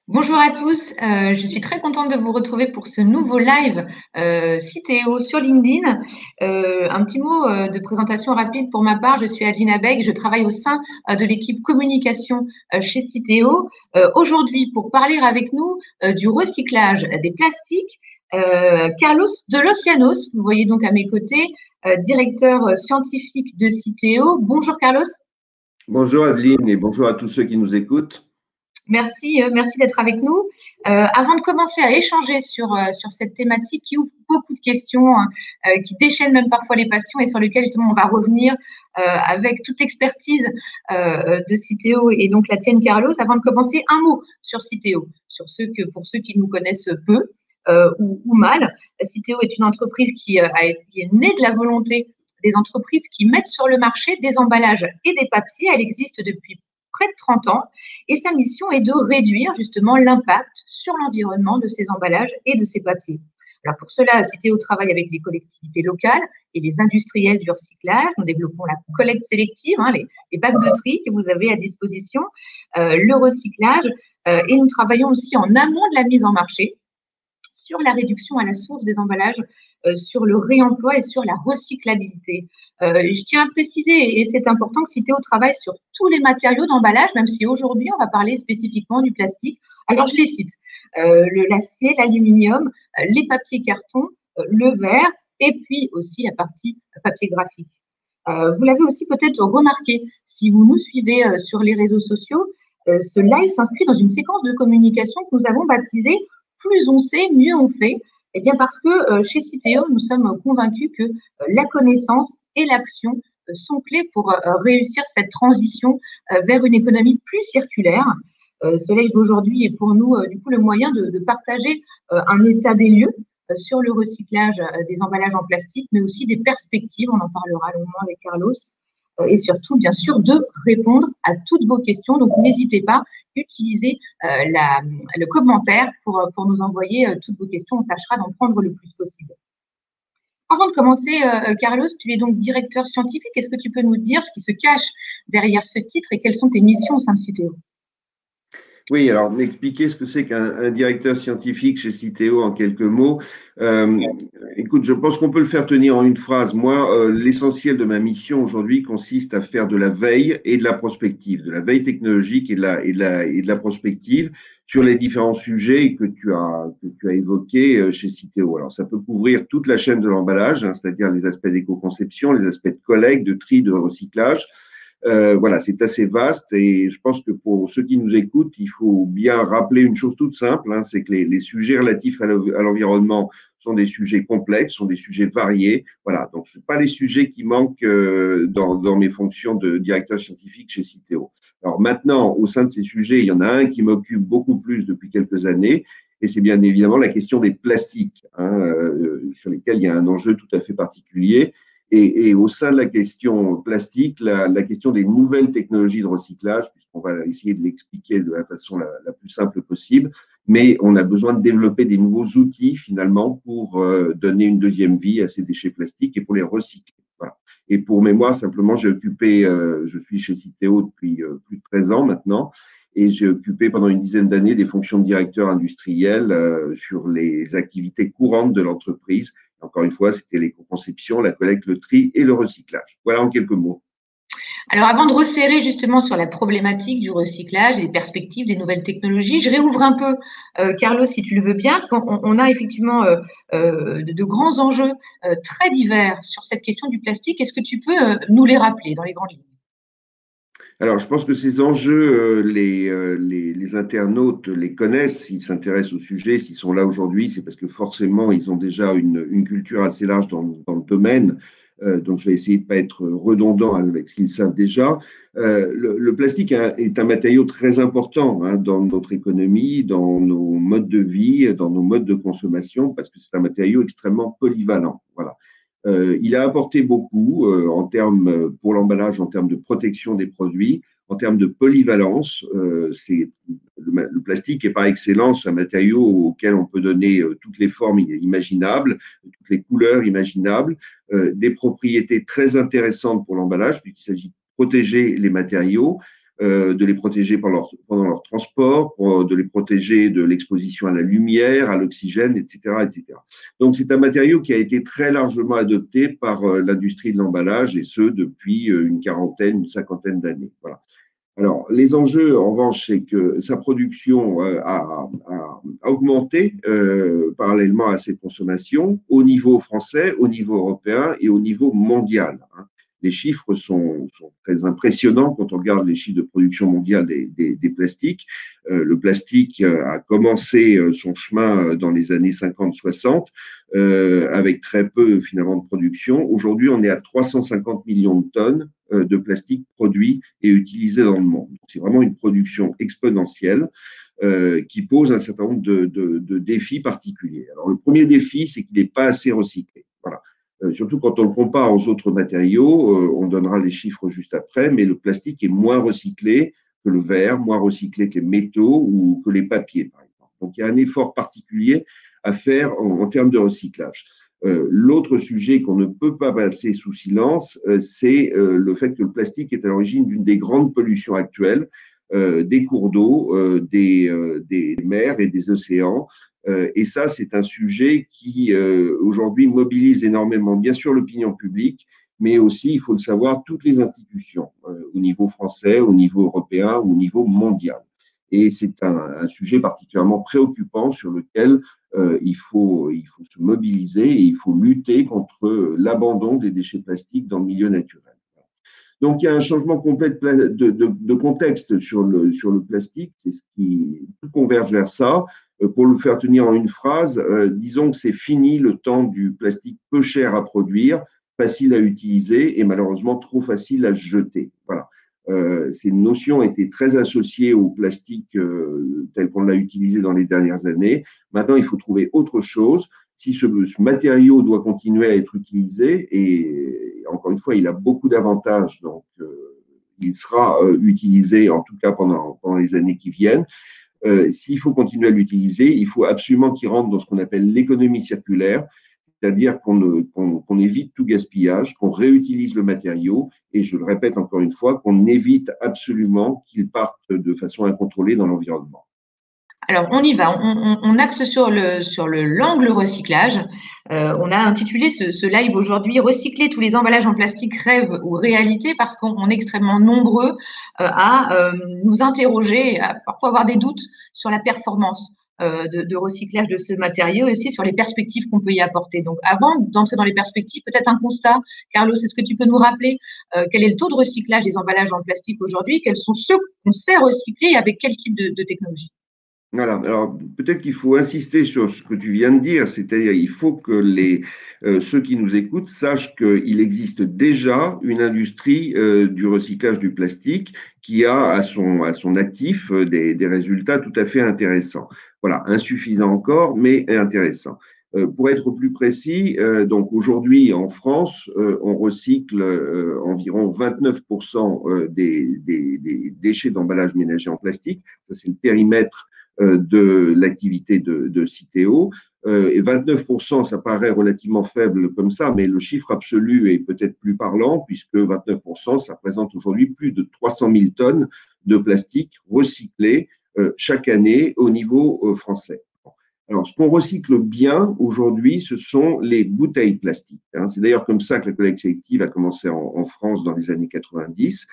Bonjour à tous, je suis très contente de vous retrouver pour ce nouveau live Citeo sur LinkedIn. Un petit mot de présentation rapide pour ma part, je suis Adina Beg, je travaille au sein de l'équipe communication chez Citeo. Aujourd'hui, pour parler avec nous du recyclage des plastiques, Carlos de los Llanos, vous voyez donc à mes côtés, directeur scientifique de Citeo. Bonjour Carlos. Bonjour Adeline et bonjour à tous ceux qui nous écoutent. Merci d'être avec nous. Avant de commencer à échanger sur cette thématique qui ouvre beaucoup de questions, qui déchaînent même parfois les passions et sur lesquelles justement on va revenir avec toute l'expertise de Citeo et donc la tienne Carlos. Avant de commencer, un mot sur Citeo, pour ceux qui nous connaissent peu ou mal. Citeo est une entreprise qui est née de la volonté des entreprises qui mettent sur le marché des emballages et des papiers. Elle existe depuis près de 30 ans et sa mission est de réduire justement l'impact sur l'environnement de ces emballages et de ces papiers. Alors pour cela, Citeo travaille avec les collectivités locales et les industriels du recyclage. Nous développons la collecte sélective, les bacs de tri que vous avez à disposition, le recyclage et nous travaillons aussi en amont de la mise en marché sur la réduction à la source des emballages, sur le réemploi et sur la recyclabilité. Je tiens à préciser, et c'est important, que Citeo travaille sur tous les matériaux d'emballage, même si aujourd'hui, on va parler spécifiquement du plastique. Alors, je les cite, l'acier, l'aluminium, les papiers cartons, le verre, et puis aussi la partie papier graphique. Vous l'avez aussi peut-être remarqué, si vous nous suivez sur les réseaux sociaux, ce live s'inscrit dans une séquence de communication que nous avons baptisée « Plus on sait, mieux on fait ». Eh bien parce que chez Citeo, nous sommes convaincus que la connaissance et l'action sont clés pour réussir cette transition vers une économie plus circulaire. Ce live d'aujourd'hui est pour nous du coup le moyen de partager un état des lieux sur le recyclage des emballages en plastique, mais aussi des perspectives, on en parlera longuement avec Carlos, et surtout, bien sûr, de répondre à toutes vos questions. Donc, n'hésitez pas, utilisez le commentaire pour nous envoyer toutes vos questions. On tâchera d'en prendre le plus possible. Avant de commencer, Carlos, tu es donc directeur scientifique. Est-ce que tu peux nous dire ce qui se cache derrière ce titre et quelles sont tes missions au sein de Citeo? Oui, alors m'expliquer ce que c'est qu'un directeur scientifique chez Citeo en quelques mots. Écoute, je pense qu'on peut le faire tenir en une phrase. Moi, l'essentiel de ma mission aujourd'hui consiste à faire de la veille et de la prospective, de la veille technologique et de la prospective sur les différents sujets que tu as évoqués chez Citeo. Alors, ça peut couvrir toute la chaîne de l'emballage, hein, c'est-à-dire les aspects d'éco-conception, les aspects de collecte, de tri, de recyclage. Voilà, c'est assez vaste et je pense que pour ceux qui nous écoutent, il faut bien rappeler une chose toute simple, hein, c'est que les sujets relatifs à l'environnement sont des sujets complexes, sont des sujets variés. Voilà, donc ce pas les sujets qui manquent dans mes fonctions de directeur scientifique chez Citeo. Alors maintenant, au sein de ces sujets, il y en a un qui m'occupe beaucoup plus depuis quelques années, et c'est bien évidemment la question des plastiques, hein, sur lesquels il y a un enjeu tout à fait particulier. Et au sein de la question plastique, la question des nouvelles technologies de recyclage, puisqu'on va essayer de l'expliquer de la façon la plus simple possible, mais on a besoin de développer des nouveaux outils finalement pour donner une deuxième vie à ces déchets plastiques et pour les recycler. Voilà. Et pour mémoire, simplement, je suis chez Citeo depuis plus de 13 ans maintenant, et j'ai occupé pendant une dizaine d'années des fonctions de directeur industriel sur les activités courantes de l'entreprise. Encore une fois, c'était l'éco-conception, la collecte, le tri et le recyclage. Voilà en quelques mots. Alors, avant de resserrer justement sur la problématique du recyclage, des perspectives, des nouvelles technologies, je réouvre un peu, Carlos, si tu le veux bien, parce qu'on a effectivement de grands enjeux très divers sur cette question du plastique. Est-ce que tu peux nous les rappeler dans les grandes lignes? Alors, je pense que ces enjeux, les internautes les connaissent, s'ils s'intéressent au sujet, s'ils sont là aujourd'hui, c'est parce que forcément, ils ont déjà une culture assez large dans le domaine. Donc, je vais essayer de ne pas être redondant avec ce qu'ils savent déjà. Le plastique est un matériau très important, hein, dans notre économie, dans nos modes de vie, dans nos modes de consommation, parce que c'est un matériau extrêmement polyvalent. Voilà. Il a apporté beaucoup en termes, pour l'emballage, en termes de protection des produits, en termes de polyvalence. Le plastique est par excellence un matériau auquel on peut donner toutes les formes imaginables, toutes les couleurs imaginables, des propriétés très intéressantes pour l'emballage, puisqu'il s'agit de protéger les matériaux. de les protéger pendant leur transport, de les protéger de l'exposition à la lumière, à l'oxygène, etc., etc. Donc, c'est un matériau qui a été très largement adopté par l'industrie de l'emballage, et ce, depuis une quarantaine, une cinquantaine d'années. Voilà. Alors, les enjeux, en revanche, c'est que sa production a augmenté parallèlement à cette consommation au niveau français, au niveau européen et au niveau mondial. Hein. Les chiffres sont très impressionnants quand on regarde les chiffres de production mondiale des plastiques. Le plastique a commencé son chemin dans les années 50-60 avec très peu finalement de production. Aujourd'hui, on est à 350 millions de tonnes de plastique produit et utilisé dans le monde. C'est vraiment une production exponentielle qui pose un certain nombre de défis particuliers. Alors, le premier défi, c'est qu'il n'est pas assez recyclé. Voilà. Surtout quand on le compare aux autres matériaux, on donnera les chiffres juste après, mais le plastique est moins recyclé que le verre, moins recyclé que les métaux ou que les papiers, par exemple. Donc, il y a un effort particulier à faire en termes de recyclage. L'autre sujet qu'on ne peut pas passer sous silence, c'est le fait que le plastique est à l'origine d'une des grandes pollutions actuelles, des cours d'eau, des mers et des océans. Et ça, c'est un sujet qui, aujourd'hui, mobilise énormément, bien sûr, l'opinion publique, mais aussi, il faut le savoir, toutes les institutions, au niveau français, au niveau européen, au niveau mondial. Et c'est un sujet particulièrement préoccupant sur lequel il faut se mobiliser et il faut lutter contre l'abandon des déchets plastiques dans le milieu naturel. Donc, il y a un changement complet de contexte sur le plastique. C'est ce qui tout converge vers ça. Pour le faire tenir en une phrase, disons que c'est fini le temps du plastique peu cher à produire, facile à utiliser et malheureusement trop facile à jeter. Voilà. Ces notions étaient très associées au plastique tel qu'on l'a utilisé dans les dernières années. Maintenant, il faut trouver autre chose. Si ce matériau doit continuer à être utilisé, et encore une fois, il a beaucoup d'avantages, donc il sera utilisé en tout cas pendant les années qui viennent. S'il faut continuer à l'utiliser, il faut absolument qu'il rentre dans ce qu'on appelle l'économie circulaire, c'est-à-dire qu'on évite tout gaspillage, qu'on réutilise le matériau, et je le répète encore une fois, qu'on évite absolument qu'il parte de façon incontrôlée dans l'environnement. Alors, on y va. On axe sur l'angle recyclage. On a intitulé ce live aujourd'hui Recycler tous les emballages en plastique, rêve ou réalité, parce qu'on est extrêmement nombreux à nous interroger, à parfois avoir des doutes sur la performance de recyclage de ce matériau et aussi sur les perspectives qu'on peut y apporter. Donc, avant d'entrer dans les perspectives, peut-être un constat. Carlos, est-ce que tu peux nous rappeler quel est le taux de recyclage des emballages en plastique aujourd'hui? Quels sont ceux qu'on sait recycler et avec quel type de technologie? Voilà, alors peut-être qu'il faut insister sur ce que tu viens de dire, c'est-à-dire il faut que ceux qui nous écoutent sachent qu'il existe déjà une industrie du recyclage du plastique qui a à son actif des résultats tout à fait intéressants. Voilà, insuffisants encore, mais intéressants. Pour être plus précis, donc aujourd'hui en France, on recycle environ 29% des déchets d'emballage ménager en plastique. Ça, c'est le périmètre de l'activité de Citeo. Et 29%, ça paraît relativement faible comme ça, mais le chiffre absolu est peut-être plus parlant, puisque 29%, ça représente aujourd'hui plus de 300 000 tonnes de plastique recyclé chaque année au niveau français. Alors, ce qu'on recycle bien aujourd'hui, ce sont les bouteilles plastiques. C'est d'ailleurs comme ça que la collecte sélective a commencé en France dans les années 90.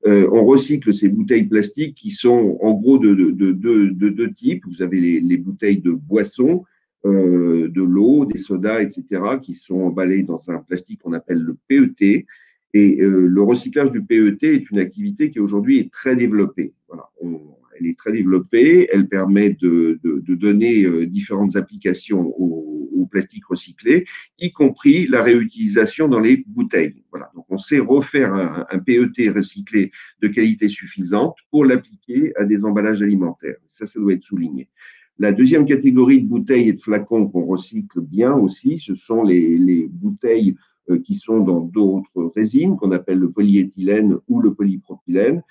On recycle ces bouteilles plastiques qui sont en gros de deux types. Vous avez les bouteilles de boissons, de l'eau, des sodas, etc., qui sont emballées dans un plastique qu'on appelle le PET. Et le recyclage du PET est une activité qui aujourd'hui est très développée. Voilà. Elle est très développée, elle permet de donner différentes applications au plastique recyclé, y compris la réutilisation dans les bouteilles. Voilà. Donc, on sait refaire un PET recyclé de qualité suffisante pour l'appliquer à des emballages alimentaires. Ça doit être souligné. La deuxième catégorie de bouteilles et de flacons qu'on recycle bien aussi, ce sont les bouteilles qui sont dans d'autres résines, qu'on appelle le polyéthylène ou le polypropylène.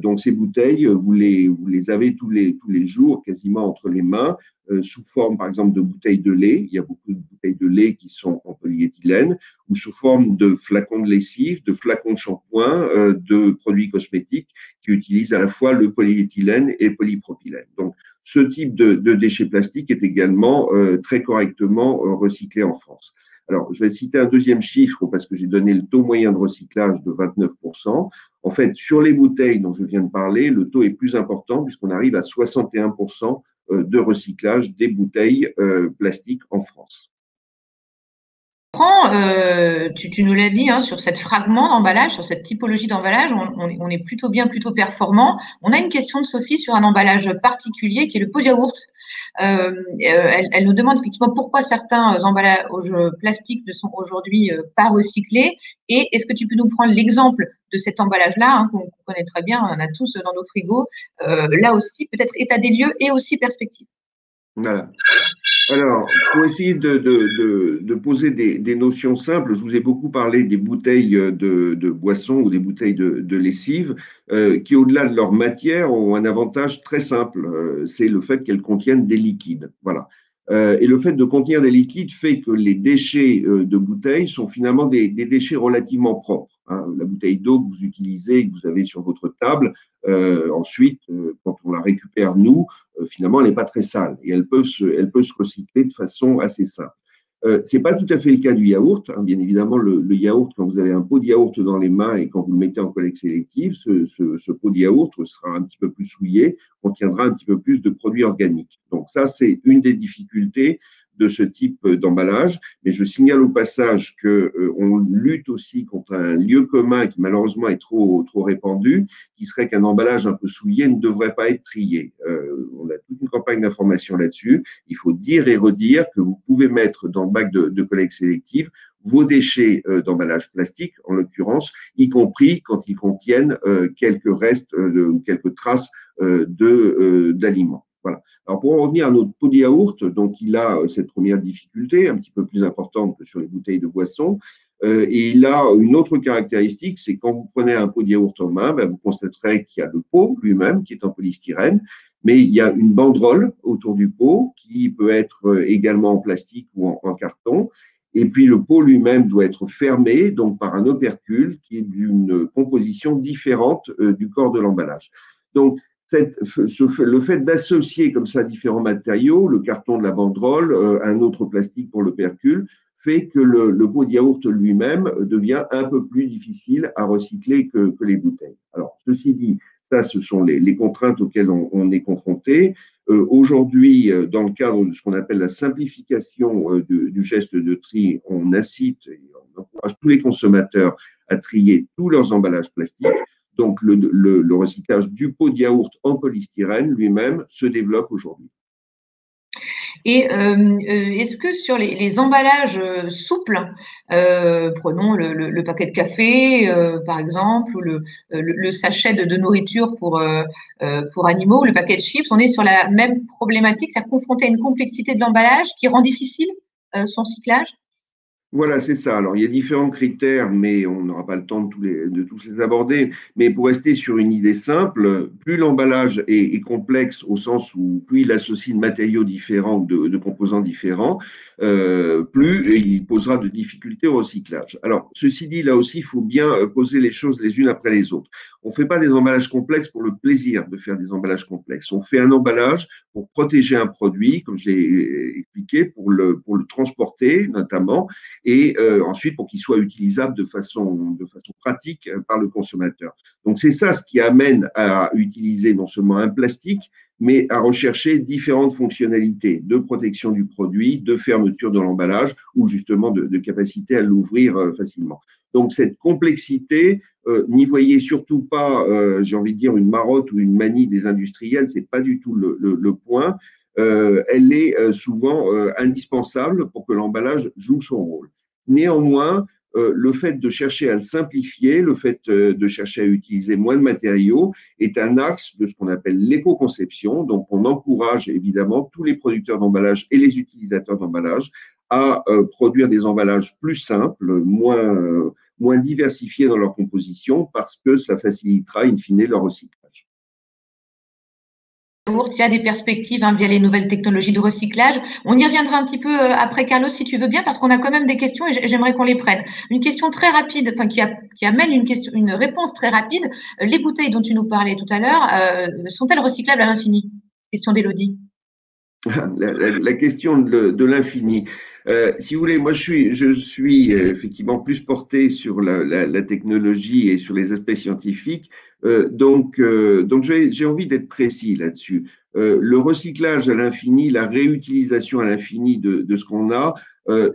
Donc, ces bouteilles, vous les avez tous les jours quasiment entre les mains, sous forme, par exemple, de bouteilles de lait. Il y a beaucoup de bouteilles de lait qui sont en polyéthylène, ou sous forme de flacons de lessive, de flacons de shampoing, de produits cosmétiques qui utilisent à la fois le polyéthylène et le polypropylène. Donc, ce type de déchets plastiques est également très correctement recyclé en France. Alors, je vais citer un deuxième chiffre parce que j'ai donné le taux moyen de recyclage de 29%. En fait, sur les bouteilles dont je viens de parler, le taux est plus important puisqu'on arrive à 61% de recyclage des bouteilles plastiques en France. Tu nous l'as dit, hein, sur cette fragment d'emballage, sur cette typologie d'emballage, on est plutôt bien, plutôt performant. On a une question de Sophie sur un emballage particulier qui est le pot de yaourt. Elle nous demande effectivement pourquoi certains emballages plastiques ne sont aujourd'hui pas recyclés. Et est-ce que tu peux nous prendre l'exemple de cet emballage-là, hein, qu'on connaît très bien, on en a tous dans nos frigos, là aussi, peut-être état des lieux et aussi perspective. Voilà. Alors, pour essayer de poser des notions simples, je vous ai beaucoup parlé des bouteilles de boissons ou des bouteilles de lessive qui, au-delà de leur matière, ont un avantage très simple, c'est le fait qu'elles contiennent des liquides. Voilà. Et le fait de contenir des liquides fait que les déchets de bouteilles sont finalement des déchets relativement propres. Hein. La bouteille d'eau que vous utilisez, que vous avez sur votre table, ensuite, quand on la récupère, nous, finalement, elle n'est pas très sale et elle peut se recycler de façon assez simple. Ce n'est pas tout à fait le cas du yaourt. Hein. Bien évidemment, le yaourt, quand vous avez un pot de yaourt dans les mains et quand vous le mettez en collecte sélective, ce pot de yaourt sera un petit peu plus souillé, contiendra un petit peu plus de produits organiques. Donc ça, c'est une des difficultés de ce type d'emballage. Mais je signale au passage qu'on lutte aussi contre un lieu commun qui malheureusement est trop répandu, qui serait qu'un emballage un peu souillé ne devrait pas être trié. On a toute une campagne d'information là-dessus. Il faut dire et redire que vous pouvez mettre dans le bac de collecte sélective vos déchets d'emballage plastique, en l'occurrence, y compris quand ils contiennent quelques restes ou quelques traces d'aliments. Voilà. Alors, pour en revenir à notre pot de yaourt, donc il a cette première difficulté, un petit peu plus importante que sur les bouteilles de boisson. Et il a une autre caractéristique, c'est quand vous prenez un pot de yaourt en main, ben, vous constaterez qu'il y a le pot lui-même qui est en polystyrène, mais il y a une banderole autour du pot qui peut être également en plastique ou en carton. Et puis le pot lui-même doit être fermé, donc par un opercule qui est d'une composition différente du corps de l'emballage. Donc, le fait d'associer comme ça différents matériaux, le carton de la banderole, un autre plastique pour l'opercule, fait que le pot de yaourt lui-même devient un peu plus difficile à recycler que les bouteilles. Alors, ceci dit, ça, ce sont les contraintes auxquelles on est confronté. Aujourd'hui, dans le cadre de ce qu'on appelle la simplification du geste de tri, on incite et on encourage tous les consommateurs à trier tous leurs emballages plastiques. Donc, le recyclage du pot de yaourt en polystyrène lui-même se développe aujourd'hui. Et est-ce que sur les emballages souples, prenons le paquet de café, par exemple, ou le sachet de nourriture pour animaux, le paquet de chips, on est sur la même problématique, c'est-à-dire confronté à une complexité de l'emballage qui rend difficile son cyclage? Voilà, c'est ça. Alors, il y a différents critères, mais on n'aura pas le temps de tous les aborder. Mais pour rester sur une idée simple, plus l'emballage est complexe au sens où plus il associe de matériaux différents ou de composants différents, plus il posera de difficultés au recyclage. Alors, ceci dit, là aussi, il faut bien poser les choses les unes après les autres. On ne fait pas des emballages complexes pour le plaisir de faire des emballages complexes. On fait un emballage pour protéger un produit, comme je l'ai expliqué, pour le transporter notamment, et ensuite pour qu'il soit utilisable de façon pratique par le consommateur. Donc c'est ça ce qui amène à utiliser non seulement un plastique, mais à rechercher différentes fonctionnalités de protection du produit, de fermeture de l'emballage ou justement de capacité à l'ouvrir facilement. Donc cette complexité, n'y voyez surtout pas, j'ai envie de dire, une marotte ou une manie des industriels, c'est pas du tout le point. Elle est souvent indispensable pour que l'emballage joue son rôle. Néanmoins, le fait de chercher à le simplifier, le fait de chercher à utiliser moins de matériaux est un axe de ce qu'on appelle l'éco-conception. Donc, on encourage évidemment tous les producteurs d'emballage et les utilisateurs d'emballage à produire des emballages plus simples, moins diversifiés dans leur composition, parce que ça facilitera in fine leur recyclage. Il y a des perspectives via les nouvelles technologies de recyclage. On y reviendra un petit peu après, Carlos, si tu veux bien, parce qu'on a quand même des questions et j'aimerais qu'on les prenne. Une question très rapide, qui amène une réponse très rapide. Les bouteilles dont tu nous parlais tout à l'heure, sont-elles recyclables à l'infini? Question d'Élodie. La question de l'infini. Si vous voulez, moi je suis effectivement plus porté sur la technologie et sur les aspects scientifiques. Donc j'ai envie d'être précis là-dessus. Le recyclage à l'infini, la réutilisation à l'infini de ce qu'on a,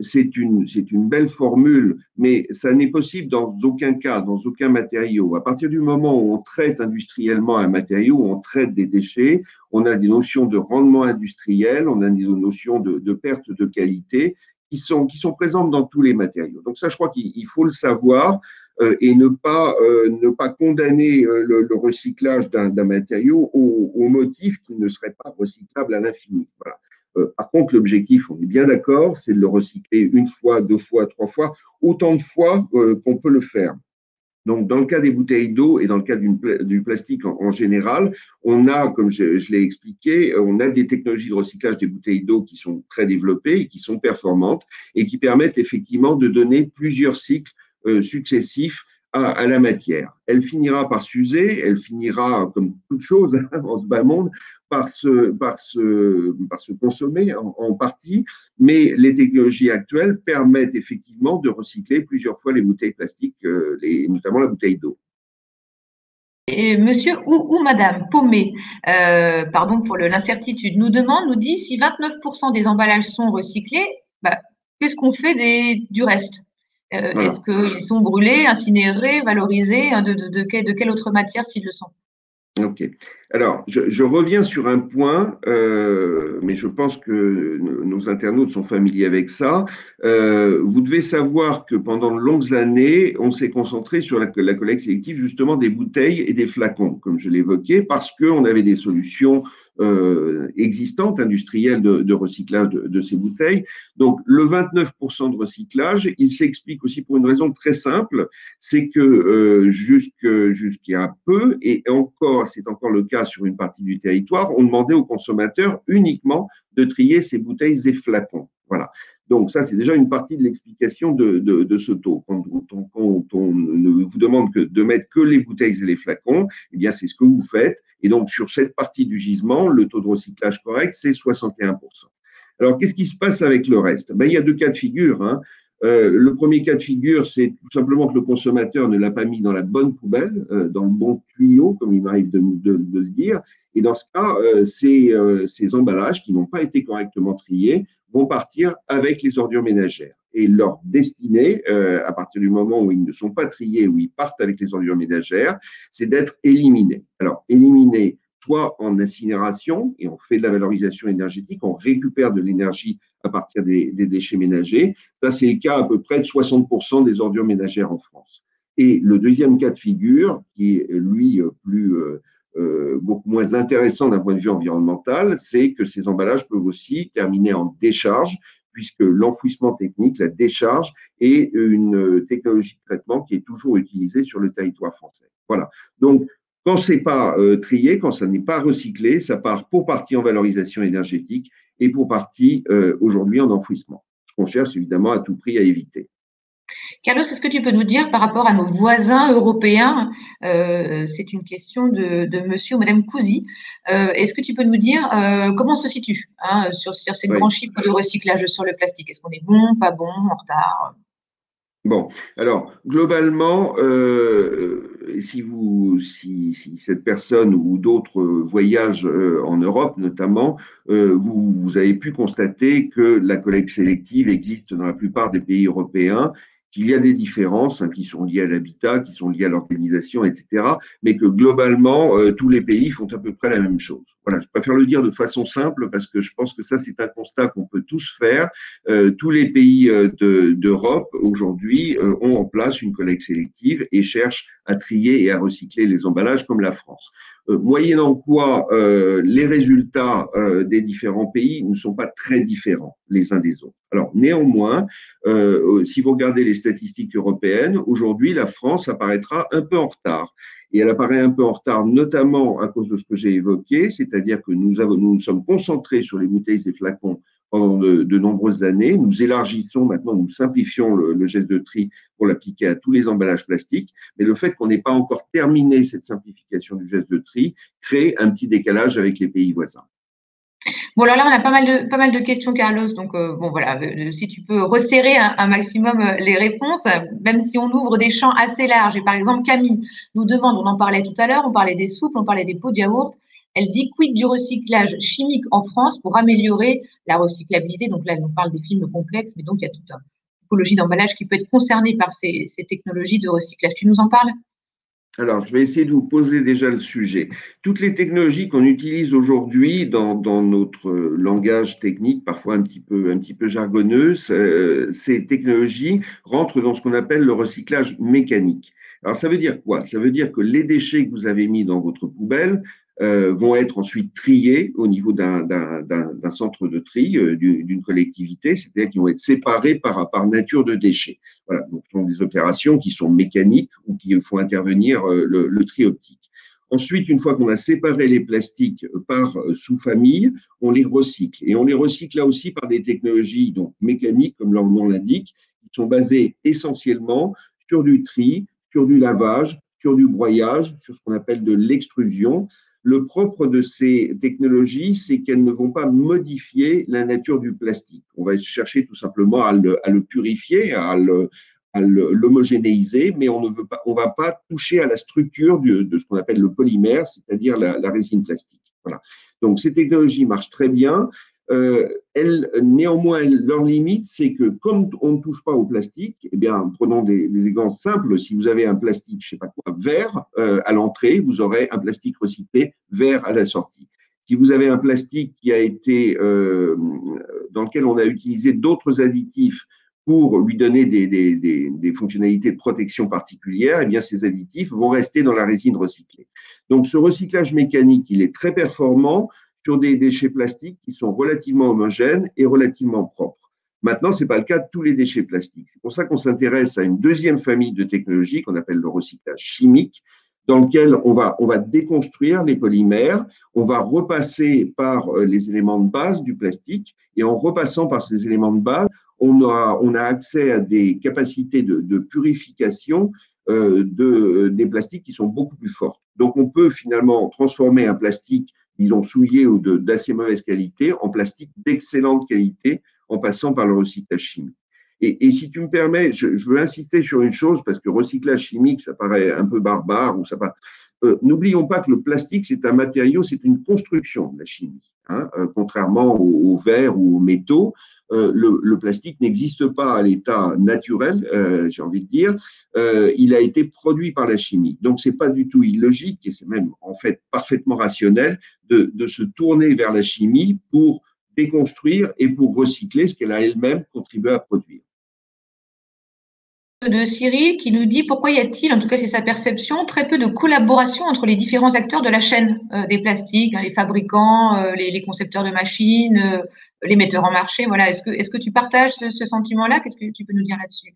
c'est une belle formule, mais ça n'est possible dans aucun cas, dans aucun matériau. À partir du moment où on traite industriellement un matériau, où on traite des déchets, on a des notions de rendement industriel, on a des notions de perte de qualité qui sont présentes dans tous les matériaux. Donc ça, je crois qu'il faut le savoir et ne pas condamner le recyclage d'un matériau au motif qu'il ne serait pas recyclable à l'infini. Voilà. Par contre, l'objectif, on est bien d'accord, c'est de le recycler une fois, deux fois, trois fois, autant de fois qu'on peut le faire. Donc, dans le cas des bouteilles d'eau et dans le cas du plastique en général, on a, comme je l'ai expliqué, on a des technologies de recyclage des bouteilles d'eau qui sont très développées et qui sont performantes et qui permettent effectivement de donner plusieurs cycles successifs à la matière. Elle finira par s'user, elle finira, comme toute chose en ce bas monde, par se consommer en partie, mais les technologies actuelles permettent effectivement de recycler plusieurs fois les bouteilles plastiques, notamment la bouteille d'eau. Et monsieur ou madame Paumé, pardon pour l'incertitude, nous dit si 29% des emballages sont recyclés, qu'est-ce qu'on fait du reste? Voilà. Est-ce qu'ils sont brûlés, incinérés, valorisés? De quelle autre matière s'ils le sont? Ok. Alors, je reviens sur un point, mais je pense que nos internautes sont familiers avec ça. Vous devez savoir que pendant de longues années, on s'est concentré sur la collecte sélective justement des bouteilles et des flacons, comme je l'évoquais, parce qu'on avait des solutions existantes, industrielles de recyclage de ces bouteilles. Donc, le 29% de recyclage, il s'explique aussi pour une raison très simple, c'est que jusqu'à peu, et encore, c'est encore le cas sur une partie du territoire, on demandait aux consommateurs uniquement de trier ces bouteilles et flacons. Voilà. Donc ça, c'est déjà une partie de l'explication de ce taux. Quand on ne vous demande que de mettre que les bouteilles et les flacons, eh bien, c'est ce que vous faites. Et donc, sur cette partie du gisement, le taux de recyclage correct, c'est 61%. Alors, qu'est-ce qui se passe avec le reste? Il y a deux cas de figure, hein. Le premier cas de figure, c'est tout simplement que le consommateur ne l'a pas mis dans la bonne poubelle, dans le bon tuyau, comme il m'arrive de le dire. Et dans ce cas, ces emballages qui n'ont pas été correctement triés vont partir avec les ordures ménagères. Et leur destinée, à partir du moment où ils ne sont pas triés, où ils partent avec les ordures ménagères, c'est d'être éliminés. Alors, éliminés soit en incinération, et on fait de la valorisation énergétique, on récupère de l'énergie à partir des déchets ménagers. Ça, c'est le cas à peu près de 60% des ordures ménagères en France. Et le deuxième cas de figure, qui est lui beaucoup moins intéressant d'un point de vue environnemental, c'est que ces emballages peuvent aussi terminer en décharge, puisque l'enfouissement technique, la décharge, est une technologie de traitement qui est toujours utilisée sur le territoire français. Voilà. Donc, quand ce n'est pas trié, quand ça n'est pas recyclé, ça part pour partie en valorisation énergétique et pour partie aujourd'hui en enfouissement. Ce qu'on cherche évidemment à tout prix à éviter. Carlos, est-ce que tu peux nous dire par rapport à nos voisins européens, c'est une question de monsieur ou madame Cousy, est-ce que tu peux nous dire comment on se situe sur ces grands chiffres de recyclage sur le plastique? Est-ce qu'on est bon, pas bon, en retard? Bon, alors globalement, si cette personne ou d'autres voyagent en Europe notamment, vous avez pu constater que la collecte sélective existe dans la plupart des pays européens, qu'il y a des différences qui sont liées à l'habitat, qui sont liées à l'organisation, etc., mais que globalement, tous les pays font à peu près la même chose. Voilà, je préfère le dire de façon simple parce que je pense que ça, c'est un constat qu'on peut tous faire. Tous les pays d'Europe aujourd'hui ont en place une collecte sélective et cherchent à trier et à recycler les emballages comme la France. Moyennant quoi, les résultats des différents pays ne sont pas très différents les uns des autres. Alors néanmoins, si vous regardez les statistiques européennes, aujourd'hui la France apparaîtra un peu en retard. et elle apparaît un peu en retard, notamment à cause de ce que j'ai évoqué, c'est-à-dire que nous nous sommes concentrés sur les bouteilles et flacons pendant de nombreuses années. Nous élargissons maintenant, nous simplifions le geste de tri pour l'appliquer à tous les emballages plastiques, mais le fait qu'on n'ait pas encore terminé cette simplification du geste de tri crée un petit décalage avec les pays voisins. Bon, alors là, on a pas mal de questions, Carlos. Donc, bon, voilà, si tu peux resserrer un maximum les réponses, même si on ouvre des champs assez larges. Et par exemple, Camille nous demande, on en parlait tout à l'heure, on parlait des soupes, on parlait des pots de yaourt. Elle dit quid du recyclage chimique en France pour améliorer la recyclabilité. Donc là, elle nous parle des films complexes, mais donc il y a toute une typologie d'emballage qui peut être concernée par ces technologies de recyclage. Tu nous en parles? Alors, je vais essayer de vous poser déjà le sujet. Toutes les technologies qu'on utilise aujourd'hui dans notre langage technique, parfois un petit peu jargonneuse, ces technologies rentrent dans ce qu'on appelle le recyclage mécanique. Alors, ça veut dire quoi? Ça veut dire que les déchets que vous avez mis dans votre poubelle vont être ensuite triés au niveau d'un centre de tri, d'une collectivité, c'est-à-dire qu'ils vont être séparés par nature de déchets. Voilà, donc ce sont des opérations qui sont mécaniques ou qui font intervenir le tri optique. Ensuite, une fois qu'on a séparé les plastiques par sous-famille, on les recycle. Et on les recycle là aussi par des technologies donc mécaniques, comme leur nom l'indique, qui sont basées essentiellement sur du tri, sur du lavage, sur du broyage, sur ce qu'on appelle de l'extrusion. Le propre de ces technologies, c'est qu'elles ne vont pas modifier la nature du plastique. On va chercher tout simplement à le purifier, à l'homogénéiser, mais on ne va pas toucher à la structure de ce qu'on appelle le polymère, c'est-à-dire la résine plastique. Voilà. Donc ces technologies marchent très bien. Néanmoins, leur limite, c'est que comme on ne touche pas au plastique, eh bien, prenons des exemples simples. Si vous avez un plastique, je ne sais pas quoi, vert à l'entrée, vous aurez un plastique recyclé vert à la sortie. Si vous avez un plastique qui a été dans lequel on a utilisé d'autres additifs pour lui donner des fonctionnalités de protection particulières, eh bien, ces additifs vont rester dans la résine recyclée. Donc, ce recyclage mécanique, il est très performant sur des déchets plastiques qui sont relativement homogènes et relativement propres. Maintenant, ce n'est pas le cas de tous les déchets plastiques. C'est pour ça qu'on s'intéresse à une deuxième famille de technologies qu'on appelle le recyclage chimique, dans lequel on va déconstruire les polymères, on va repasser par les éléments de base du plastique, et en repassant par ces éléments de base, on a accès à des capacités de purification des plastiques qui sont beaucoup plus fortes. Donc, on peut finalement transformer un plastique disons, souillés ou d'assez mauvaise qualité, en plastique d'excellente qualité, en passant par le recyclage chimique. Et si tu me permets, je veux insister sur une chose, parce que recyclage chimique, ça paraît un peu barbare, ou ça paraît… N'oublions pas que le plastique, c'est un matériau, c'est une construction de la chimie. Hein, contrairement au verre ou aux métaux, le plastique n'existe pas à l'état naturel, j'ai envie de dire. Il a été produit par la chimie. Donc, ce n'est pas du tout illogique, et c'est même en fait parfaitement rationnel de se tourner vers la chimie pour déconstruire et pour recycler ce qu'elle a elle-même contribué à produire. De Cyril qui nous dit pourquoi y a-t-il, en tout cas c'est sa perception, très peu de collaboration entre les différents acteurs de la chaîne des plastiques, hein, les fabricants, les concepteurs de machines, les metteurs en marché. Voilà. Est-ce que tu partages ce sentiment-là? Qu'est-ce que tu peux nous dire là-dessus?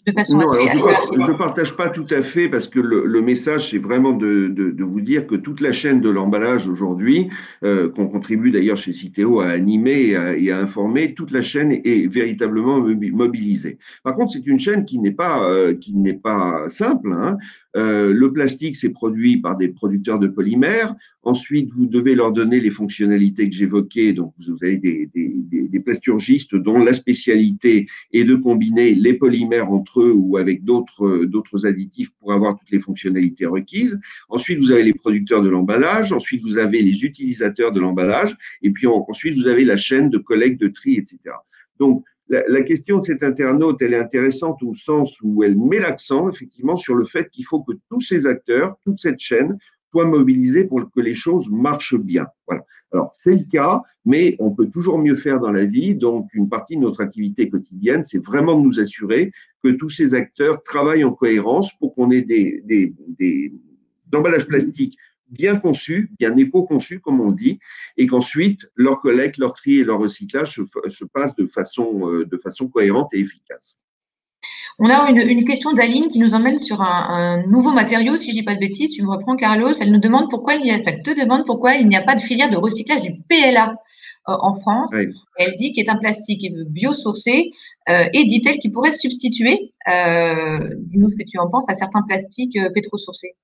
De façon Non, assez, alors je ne partage pas tout à fait parce que le message, c'est vraiment de vous dire que toute la chaîne de l'emballage aujourd'hui, qu'on contribue d'ailleurs chez Citeo à animer et à informer, toute la chaîne est véritablement mobilisée. Par contre, c'est une chaîne qui n'est pas simple. Hein. Le plastique, c'est produit par des producteurs de polymères. Ensuite, vous devez leur donner les fonctionnalités que j'évoquais. Donc, vous avez des plasturgistes dont la spécialité est de combiner les polymères entre eux ou avec d'autres additifs pour avoir toutes les fonctionnalités requises. Ensuite, vous avez les producteurs de l'emballage. Ensuite, vous avez les utilisateurs de l'emballage. Et puis, ensuite, vous avez la chaîne de collecte, de tri, etc. Donc, la question de cet internaute, elle est intéressante au sens où elle met l'accent, effectivement, sur le fait qu'il faut que tous ces acteurs, toute cette chaîne, soient mobilisés pour que les choses marchent bien. Voilà. Alors, c'est le cas, mais on peut toujours mieux faire dans la vie. Donc, une partie de notre activité quotidienne, c'est vraiment de nous assurer que tous ces acteurs travaillent en cohérence pour qu'on ait des emballages plastiques bien conçus, bien éco-conçus, comme on dit, et qu'ensuite, leur collecte, leur tri et leur recyclage se passent de façon cohérente et efficace. On a une question d'Aline qui nous emmène sur un nouveau matériau, si je dis pas de bêtises, tu me reprends Carlos, elle nous demande pourquoi te demande pourquoi il n'y a pas de filière de recyclage du PLA en France. Oui. Elle dit qu'il est un plastique biosourcé et dit-elle qu'il pourrait se substituer, dis-nous ce que tu en penses, à certains plastiques pétrosourcés.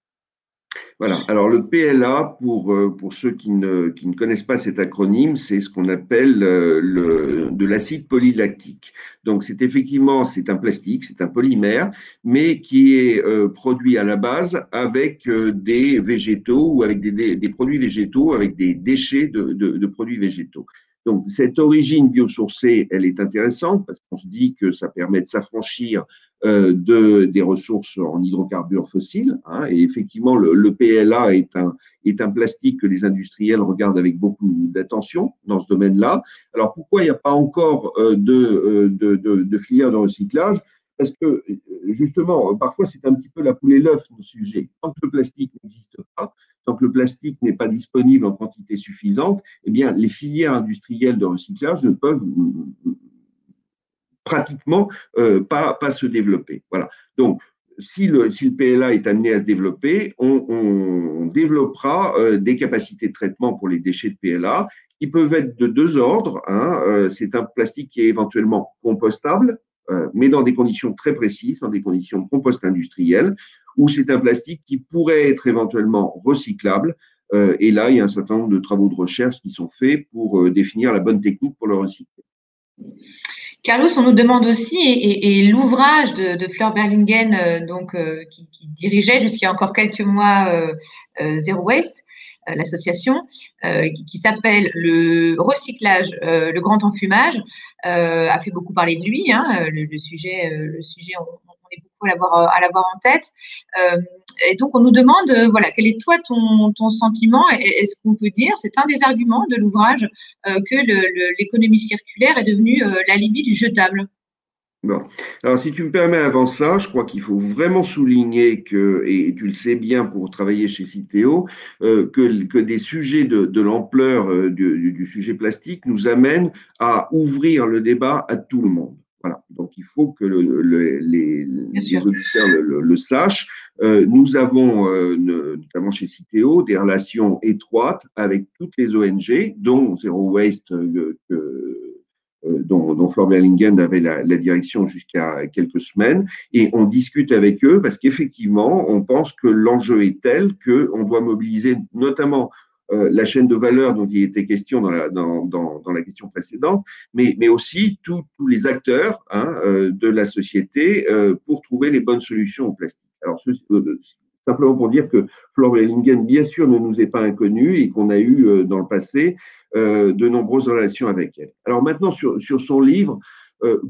Voilà. Alors, le PLA, pour ceux qui ne connaissent pas cet acronyme, c'est ce qu'on appelle de l'acide polylactique. Donc, c'est un plastique, c'est un polymère, mais qui est produit à la base avec des végétaux ou avec des produits végétaux, avec des déchets de produits végétaux. Donc, cette origine biosourcée, elle est intéressante parce qu'on se dit que ça permet de s'affranchir des ressources en hydrocarbures fossiles. Hein, et effectivement, le PLA est un plastique que les industriels regardent avec beaucoup d'attention dans ce domaine-là. Alors, pourquoi il n'y a pas encore de filière de recyclage? Parce que, justement, parfois, c'est un petit peu la poule et l'œuf, le sujet. Tant que le plastique n'existe pas, tant que le plastique n'est pas disponible en quantité suffisante, eh bien, les filières industrielles de recyclage ne peuvent pratiquement pas se développer. Voilà. Donc, si le PLA est amené à se développer, on développera des capacités de traitement pour les déchets de PLA qui peuvent être de deux ordres. Hein. C'est un plastique qui est éventuellement compostable, mais dans des conditions très précises, dans des conditions de compost industriel, ou c'est un plastique qui pourrait être éventuellement recyclable. Et là, il y a un certain nombre de travaux de recherche qui sont faits pour définir la bonne technique pour le recycler. Carlos, on nous demande aussi, et l'ouvrage de Fleur Berlingen, qui dirigeait jusqu'il y a encore quelques mois Zero Waste, l'association, qui s'appelle le recyclage, le grand enfumage, a fait beaucoup parler de lui. Hein, le sujet, on est beaucoup à l'avoir en tête. Et donc, on nous demande, voilà, quel est toi ton sentiment? Est-ce qu'on peut dire, c'est un des arguments de l'ouvrage, que l'économie circulaire est devenue l'alibi du jetable? Bon. Alors, si tu me permets avant ça, je crois qu'il faut vraiment souligner que, et tu le sais bien pour travailler chez Citeo, que des sujets de l'ampleur du sujet plastique nous amènent à ouvrir le débat à tout le monde. Voilà. Donc, il faut que les auditeurs le sachent. Nous avons, notamment chez Citeo, des relations étroites avec toutes les ONG, dont Zero Waste, dont Fleur Berlingen avait la direction jusqu'à quelques semaines, et on discute avec eux parce qu'effectivement, on pense que l'enjeu est tel qu'on doit mobiliser notamment la chaîne de valeur dont il était question dans la question précédente, mais aussi tous les acteurs de la société pour trouver les bonnes solutions au plastique. Alors, simplement pour dire que Fleur Berlingen, bien sûr, ne nous est pas inconnue et qu'on a eu dans le passé de nombreuses relations avec elle. Alors maintenant, sur son livre,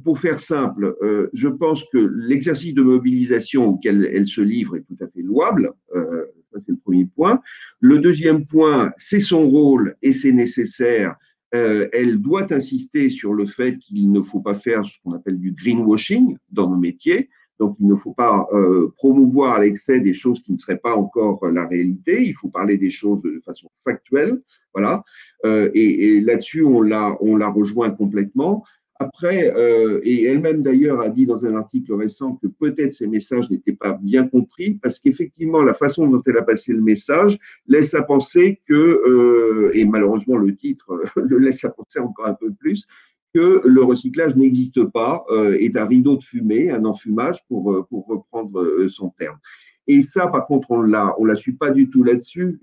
pour faire simple, je pense que l'exercice de mobilisation auquel elle se livre est tout à fait louable. Ça, c'est le premier point. Le deuxième point, c'est son rôle et c'est nécessaire. Elle doit insister sur le fait qu'il ne faut pas faire ce qu'on appelle du greenwashing dans nos métiers. Donc, il ne faut pas promouvoir à l'excès des choses qui ne seraient pas encore la réalité. Il faut parler des choses de façon factuelle. Voilà. Et là-dessus, on la rejoint complètement. Après, et elle-même d'ailleurs a dit dans un article récent que peut-être ces messages n'étaient pas bien compris parce qu'effectivement, la façon dont elle a passé le message laisse à penser que, et malheureusement le titre le laisse à penser encore un peu plus, que le recyclage n'existe pas, est un rideau de fumée, un enfumage pour reprendre son terme. Et ça, par contre, on la suit pas du tout là-dessus,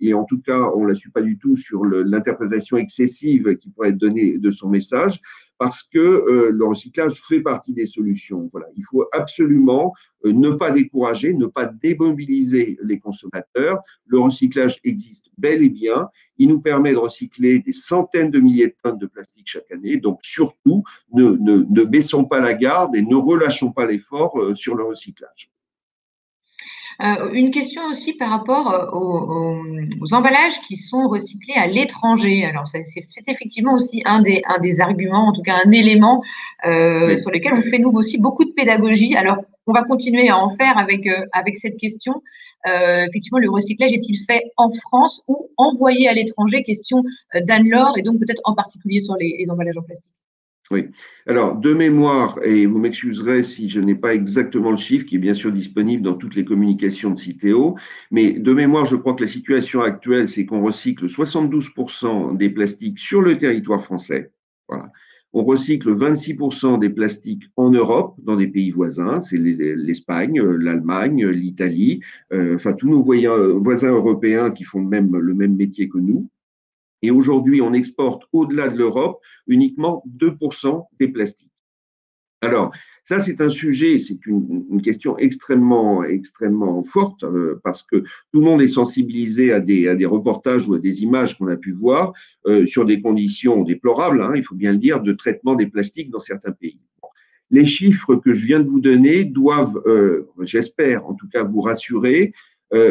et en tout cas, on la suit pas du tout sur l'interprétation excessive qui pourrait être donnée de son message, parce que le recyclage fait partie des solutions. Voilà, il faut absolument ne pas décourager, ne pas démobiliser les consommateurs. Le recyclage existe bel et bien. Il nous permet de recycler des centaines de milliers de tonnes de plastique chaque année. Donc, surtout, ne baissons pas la garde et ne relâchons pas l'effort sur le recyclage. Une question aussi par rapport aux emballages qui sont recyclés à l'étranger. Alors, c'est effectivement aussi un des arguments, en tout cas un élément Oui. sur lequel on fait nous aussi beaucoup de pédagogie. Alors, on va continuer à en faire avec cette question. Effectivement, le recyclage est-il fait en France ou envoyé à l'étranger? Question d'Anne-Laure, et donc peut-être en particulier sur les emballages en plastique. Oui. Alors, de mémoire, et vous m'excuserez si je n'ai pas exactement le chiffre, qui est bien sûr disponible dans toutes les communications de Citeo, mais de mémoire, je crois que la situation actuelle, c'est qu'on recycle 72% des plastiques sur le territoire français. Voilà. On recycle 26% des plastiques en Europe, dans des pays voisins, c'est l'Espagne, l'Allemagne, l'Italie, enfin tous nos voisins européens qui font le même métier que nous. Et aujourd'hui, on exporte au-delà de l'Europe uniquement 2% des plastiques. Alors, ça, c'est un sujet, c'est une question extrêmement, extrêmement forte parce que tout le monde est sensibilisé à des reportages ou à des images qu'on a pu voir sur des conditions déplorables, hein, il faut bien le dire, de traitement des plastiques dans certains pays. Les chiffres que je viens de vous donner doivent, j'espère en tout cas, vous rassurer.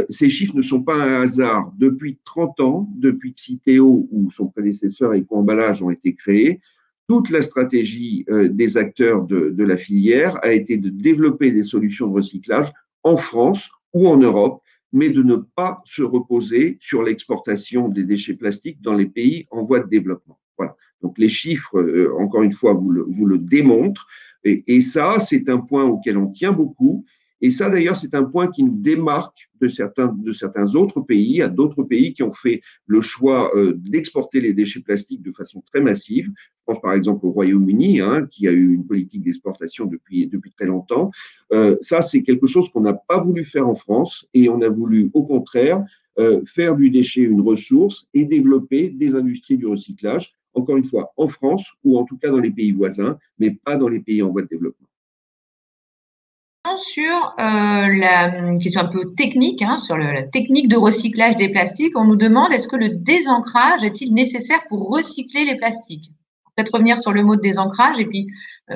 Ces chiffres ne sont pas un hasard. Depuis 30 ans, depuis que Citeo ou son prédécesseur Eco-emballage ont été créés, toute la stratégie des acteurs de la filière a été de développer des solutions de recyclage en France ou en Europe, mais de ne pas se reposer sur l'exportation des déchets plastiques dans les pays en voie de développement. Voilà. Donc les chiffres, encore une fois, vous le démontrent. Et ça, c'est un point auquel on tient beaucoup. Et ça, d'ailleurs, c'est un point qui nous démarque de certains autres pays. Il y a d'autres pays qui ont fait le choix d'exporter les déchets plastiques de façon très massive. Je pense par exemple au Royaume-Uni, hein, qui a eu une politique d'exportation depuis très longtemps. Ça, c'est quelque chose qu'on n'a pas voulu faire en France et on a voulu, au contraire, faire du déchet une ressource et développer des industries du recyclage, encore une fois, en France ou en tout cas dans les pays voisins, mais pas dans les pays en voie de développement. Sur la question un peu technique, hein, sur la technique de recyclage des plastiques, on nous demande est-ce que le désancrage est-il nécessaire pour recycler les plastiques? Peut-être revenir sur le mot de désancrage et puis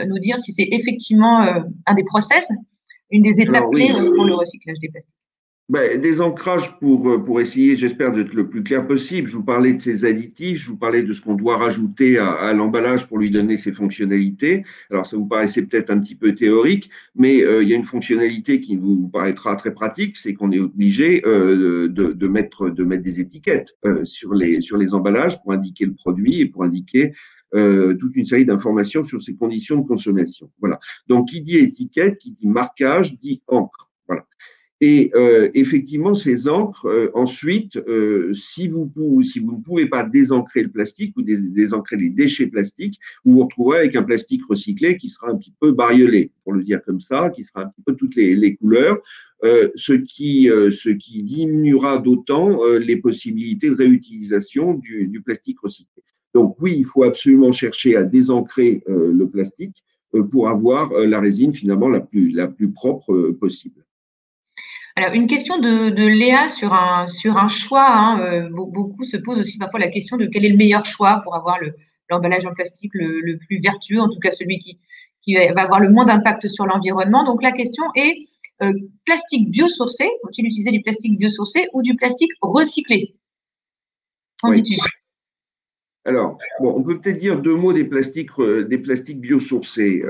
nous dire si c'est effectivement un des process, une des étapes clés pour le recyclage des plastiques. Ben, des ancrages pour essayer, j'espère, d'être le plus clair possible. Je vous parlais de ces additifs, je vous parlais de ce qu'on doit rajouter à l'emballage pour lui donner ses fonctionnalités. Alors, ça vous paraissait peut-être un petit peu théorique, mais il y a une fonctionnalité qui vous paraîtra très pratique, c'est qu'on est obligé de mettre des étiquettes sur les emballages pour indiquer le produit et pour indiquer toute une série d'informations sur ses conditions de consommation. Voilà. Donc, qui dit étiquette, qui dit marquage, dit encre. Voilà. Et effectivement, ces encres, ensuite, si vous ne pouvez pas désancrer le plastique ou désancrer les déchets plastiques, vous vous retrouverez avec un plastique recyclé qui sera un petit peu bariolé, pour le dire comme ça, qui sera un petit peu toutes les couleurs, ce qui diminuera d'autant les possibilités de réutilisation du plastique recyclé. Donc oui, il faut absolument chercher à désancrer le plastique pour avoir la résine finalement la plus propre possible. Alors, une question de Léa sur un choix. Hein, beaucoup se posent aussi parfois la question de quel est le meilleur choix pour avoir l'emballage en plastique le plus vertueux, en tout cas celui qui va avoir le moins d'impact sur l'environnement. Donc, la question est plastique biosourcé, faut-il utiliser du plastique biosourcé ou du plastique recyclé? Qu'en dis-tu? Alors, bon, on peut peut-être dire deux mots des plastiques biosourcés.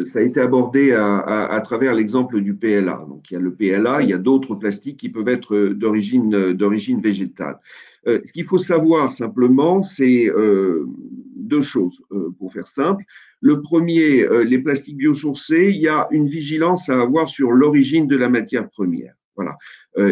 Ça a été abordé à travers l'exemple du PLA. Donc, il y a le PLA, il y a d'autres plastiques qui peuvent être d'origine végétale. Ce qu'il faut savoir simplement, c'est deux choses, pour faire simple. Le premier, les plastiques biosourcés, il y a une vigilance à avoir sur l'origine de la matière première. Voilà.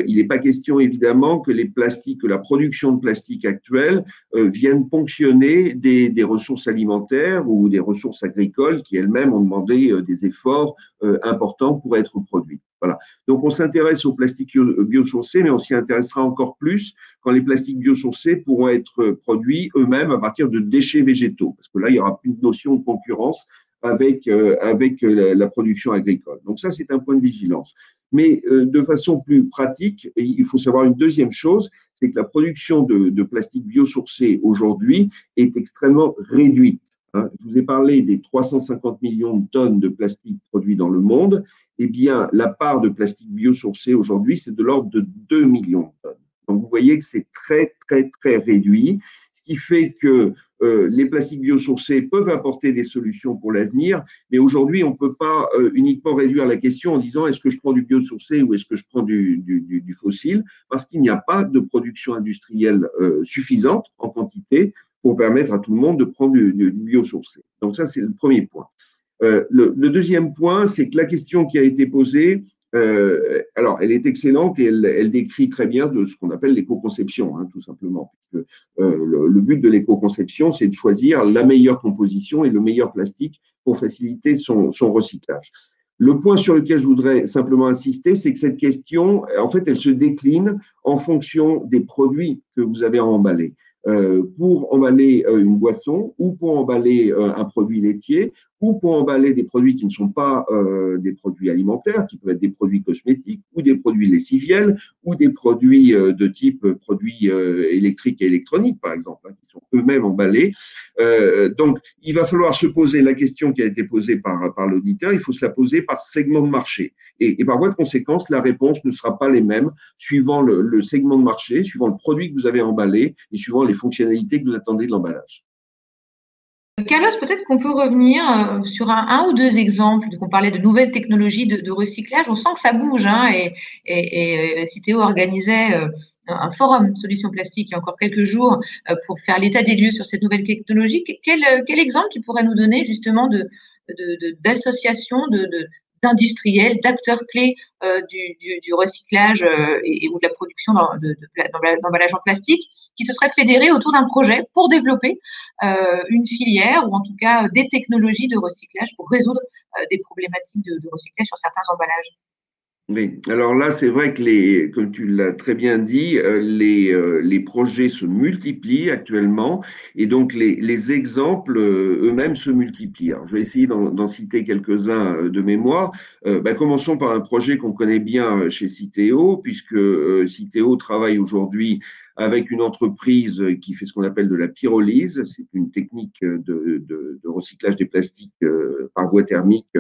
Il n'est pas question évidemment que la production de plastique actuelle viennent ponctionner des ressources alimentaires ou des ressources agricoles qui elles-mêmes ont demandé des efforts importants pour être produits. Voilà. Donc on s'intéresse aux plastiques biosourcés, mais on s'y intéressera encore plus quand les plastiques biosourcés pourront être produits eux-mêmes à partir de déchets végétaux, parce que là il n'y aura plus de notion de concurrence avec la production agricole. Donc ça c'est un point de vigilance. Mais de façon plus pratique, il faut savoir une deuxième chose, c'est que la production de plastique biosourcé aujourd'hui est extrêmement réduite. Hein. Je vous ai parlé des 350 millions de tonnes de plastique produits dans le monde. Eh bien, la part de plastique biosourcé aujourd'hui, c'est de l'ordre de 2 millions de tonnes. Donc, vous voyez que c'est très, très, très réduit, ce qui fait que les plastiques biosourcés peuvent apporter des solutions pour l'avenir, mais aujourd'hui, on ne peut pas uniquement réduire la question en disant est-ce que je prends du biosourcé ou est-ce que je prends du fossile, parce qu'il n'y a pas de production industrielle suffisante en quantité pour permettre à tout le monde de prendre du biosourcé. Donc ça, c'est le premier point. Le deuxième point, c'est que la question qui a été posée, alors elle est excellente et elle décrit très bien de ce qu'on appelle l'éco-conception, hein, tout simplement. Le but de l'éco-conception, c'est de choisir la meilleure composition et le meilleur plastique pour faciliter son recyclage. Le point sur lequel je voudrais simplement insister, c'est que cette question, en fait, elle se décline en fonction des produits que vous avez à emballer. Pour emballer une boisson ou pour emballer un produit laitier ou pour emballer des produits qui ne sont pas des produits alimentaires, qui peuvent être des produits cosmétiques ou des produits lessiviels ou des produits de type produits électriques et électroniques, par exemple, hein, qui sont eux-mêmes emballés. Donc, il va falloir se poser la question qui a été posée par l'auditeur, il faut se la poser par segment de marché. Et par voie de conséquence, la réponse ne sera pas les mêmes suivant le segment de marché, suivant le produit que vous avez emballé et suivant les fonctionnalités que vous attendez de l'emballage. Carlos, peut-être qu'on peut revenir sur un ou deux exemples. On parlait de nouvelles technologies de recyclage. On sent que ça bouge, hein, et Citeo organisait un forum solutions plastiques il y a encore quelques jours pour faire l'état des lieux sur cette nouvelle technologie. Quel exemple tu pourrais nous donner justement d'associations, d'industriels, d'acteurs clés du recyclage ou de la production d'emballage en plastique qui se seraient fédérés autour d'un projet pour développer une filière ou en tout cas des technologies de recyclage pour résoudre des problématiques de recyclage sur certains emballages. Oui, alors là, c'est vrai que comme tu l'as très bien dit, les projets se multiplient actuellement et donc les exemples eux-mêmes se multiplient. Alors, je vais essayer d'en citer quelques-uns de mémoire. Commençons par un projet qu'on connaît bien chez Citeo, puisque Citeo travaille aujourd'hui avec une entreprise qui fait ce qu'on appelle de la pyrolyse. C'est une technique de recyclage des plastiques par voie thermique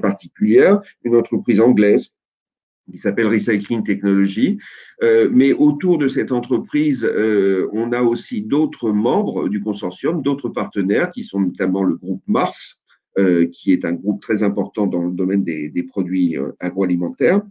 particulière, une entreprise anglaise qui s'appelle Recycling Technology. Mais autour de cette entreprise, on a aussi d'autres membres du consortium, d'autres partenaires qui sont notamment le groupe Mars, qui est un groupe très important dans le domaine des produits agroalimentaires,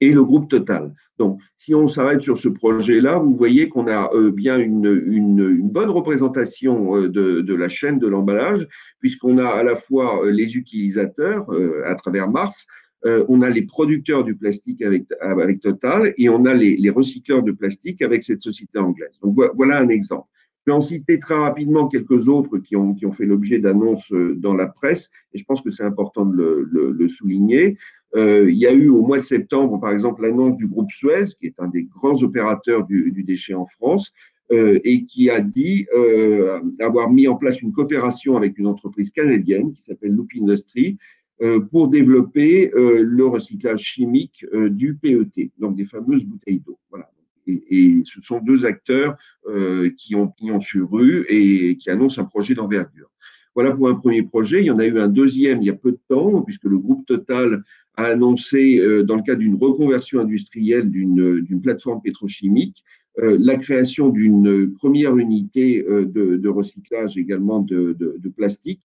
et le groupe Total. Donc, si on s'arrête sur ce projet-là, vous voyez qu'on a bien une bonne représentation de la chaîne de l'emballage, puisqu'on a à la fois les utilisateurs à travers Mars, on a les producteurs du plastique avec Total et on a les recycleurs de plastique avec cette société anglaise. Donc, voilà un exemple. Je vais en citer très rapidement quelques autres qui ont fait l'objet d'annonces dans la presse et je pense que c'est important de le souligner. Il y a eu au mois de septembre, par exemple, l'annonce du groupe Suez, qui est un des grands opérateurs du déchet en France, et qui a dit avoir mis en place une coopération avec une entreprise canadienne qui s'appelle Loop Industries pour développer le recyclage chimique du PET, donc des fameuses bouteilles d'eau. Voilà. Et ce sont deux acteurs qui ont pignon sur rue et qui annoncent un projet d'envergure. Voilà pour un premier projet. Il y en a eu un deuxième il y a peu de temps, puisque le groupe Total a annoncé, dans le cadre d'une reconversion industrielle d'une plateforme pétrochimique, la création d'une première unité de recyclage également de plastique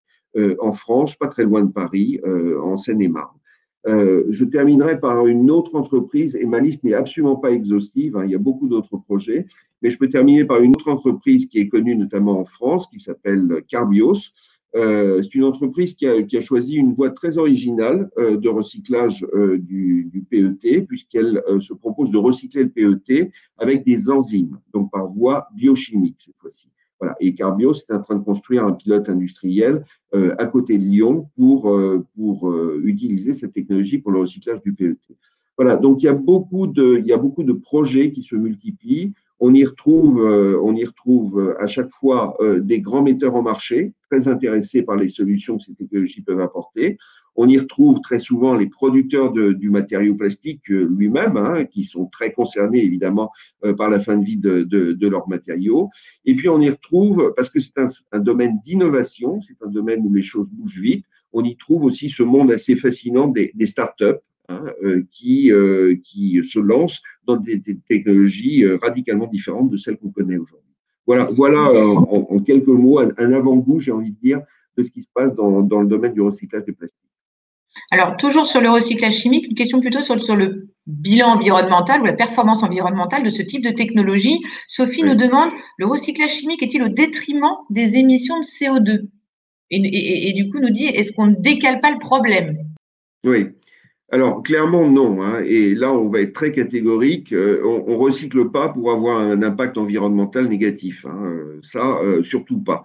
en France, pas très loin de Paris, en Seine-et-Marne. Je terminerai par une autre entreprise, et ma liste n'est absolument pas exhaustive, hein, il y a beaucoup d'autres projets, mais je peux terminer par une autre entreprise qui est connue notamment en France, qui s'appelle Carbios. C'est une entreprise qui a choisi une voie très originale de recyclage du PET, puisqu'elle se propose de recycler le PET avec des enzymes, donc par voie biochimique cette fois-ci. Voilà. Et Carbios est en train de construire un pilote industriel à côté de Lyon pour utiliser cette technologie pour le recyclage du PET. Voilà, donc il y a beaucoup de projets qui se multiplient. On y retrouve à chaque fois des grands metteurs en marché, très intéressés par les solutions que ces technologies peuvent apporter. On y retrouve très souvent les producteurs du matériau plastique lui-même, hein, qui sont très concernés évidemment par la fin de vie de leurs matériaux. Et puis on y retrouve, parce que c'est un domaine d'innovation, c'est un domaine où les choses bougent vite, on y trouve aussi ce monde assez fascinant des startups. Hein, qui se lancent dans des technologies radicalement différentes de celles qu'on connaît aujourd'hui. Voilà en quelques mots un avant-goût, j'ai envie de dire, de ce qui se passe dans le domaine du recyclage des plastiques. Alors, toujours sur le recyclage chimique, une question plutôt sur le bilan environnemental ou la performance environnementale de ce type de technologie. Sophie nous demande, le recyclage chimique est-il au détriment des émissions de CO2 ? Et du coup nous dit, est-ce qu'on ne décale pas le problème ? Oui. Alors, clairement, non. Hein. Et là, on va être très catégorique. On ne recycle pas pour avoir un impact environnemental négatif. Hein. Ça, surtout pas.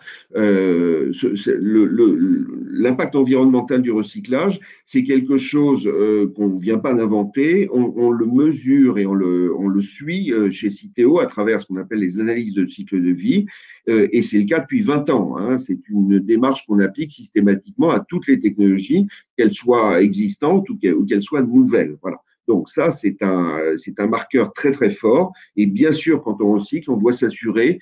L'impact environnemental du recyclage, c'est quelque chose qu'on ne vient pas d'inventer. On le mesure et on le suit chez Citeo à travers ce qu'on appelle les analyses de cycle de vie. Et c'est le cas depuis 20 ans. Hein. C'est une démarche qu'on applique systématiquement à toutes les technologies, qu'elles soient existantes ou qu'elles soient nouvelles. Voilà. Donc ça, c'est un marqueur très très fort. Et bien sûr, quand on recycle, on doit s'assurer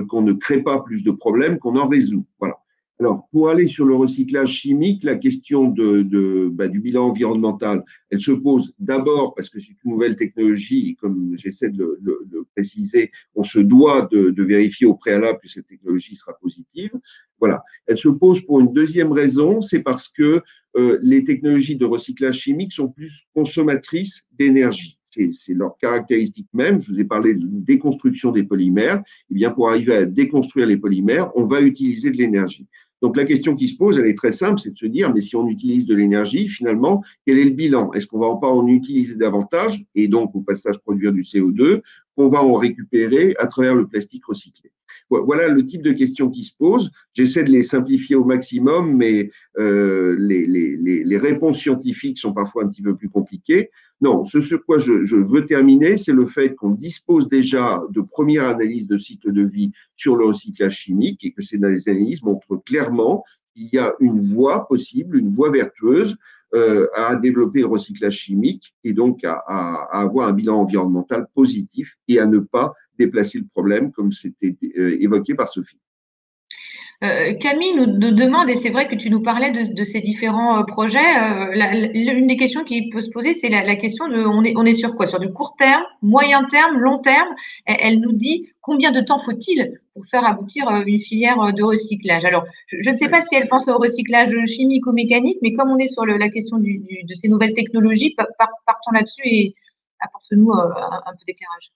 qu'on ne crée pas plus de problèmes qu'on en résout. Voilà. Alors, pour aller sur le recyclage chimique, la question du bilan environnemental, elle se pose d'abord parce que c'est une nouvelle technologie, et comme j'essaie de le préciser, on se doit de vérifier au préalable que cette technologie sera positive. Voilà. Elle se pose pour une deuxième raison, c'est parce que les technologies de recyclage chimique sont plus consommatrices d'énergie. C'est leur caractéristique même. Je vous ai parlé de déconstruction des polymères. Eh bien, pour arriver à déconstruire les polymères, on va utiliser de l'énergie. Donc, la question qui se pose, elle est très simple, c'est de se dire, mais si on utilise de l'énergie, finalement, quel est le bilan? Est-ce qu'on va pas en utiliser davantage et donc, au passage, produire du CO2 qu'on va en récupérer à travers le plastique recyclé? Voilà le type de questions qui se posent. J'essaie de les simplifier au maximum, mais les réponses scientifiques sont parfois un petit peu plus compliquées. Non, ce sur quoi je veux terminer, c'est le fait qu'on dispose déjà de premières analyses de cycle de vie sur le recyclage chimique et que ces analyses montrent clairement qu'il y a une voie possible, une voie vertueuse à développer le recyclage chimique et donc à avoir un bilan environnemental positif et à ne pas déplacer le problème comme c'était évoqué par Sophie. Camille nous demande, et c'est vrai que tu nous parlais de ces différents projets, l'une des questions qui peut se poser, c'est la question de on est sur quoi? Sur du court terme, moyen terme, long terme? Elle nous dit combien de temps faut-il pour faire aboutir une filière de recyclage? Alors, je ne sais pas si elle pense au recyclage chimique ou mécanique, mais comme on est sur la question de ces nouvelles technologies, partons là-dessus et apporte-nous un peu d'éclairage.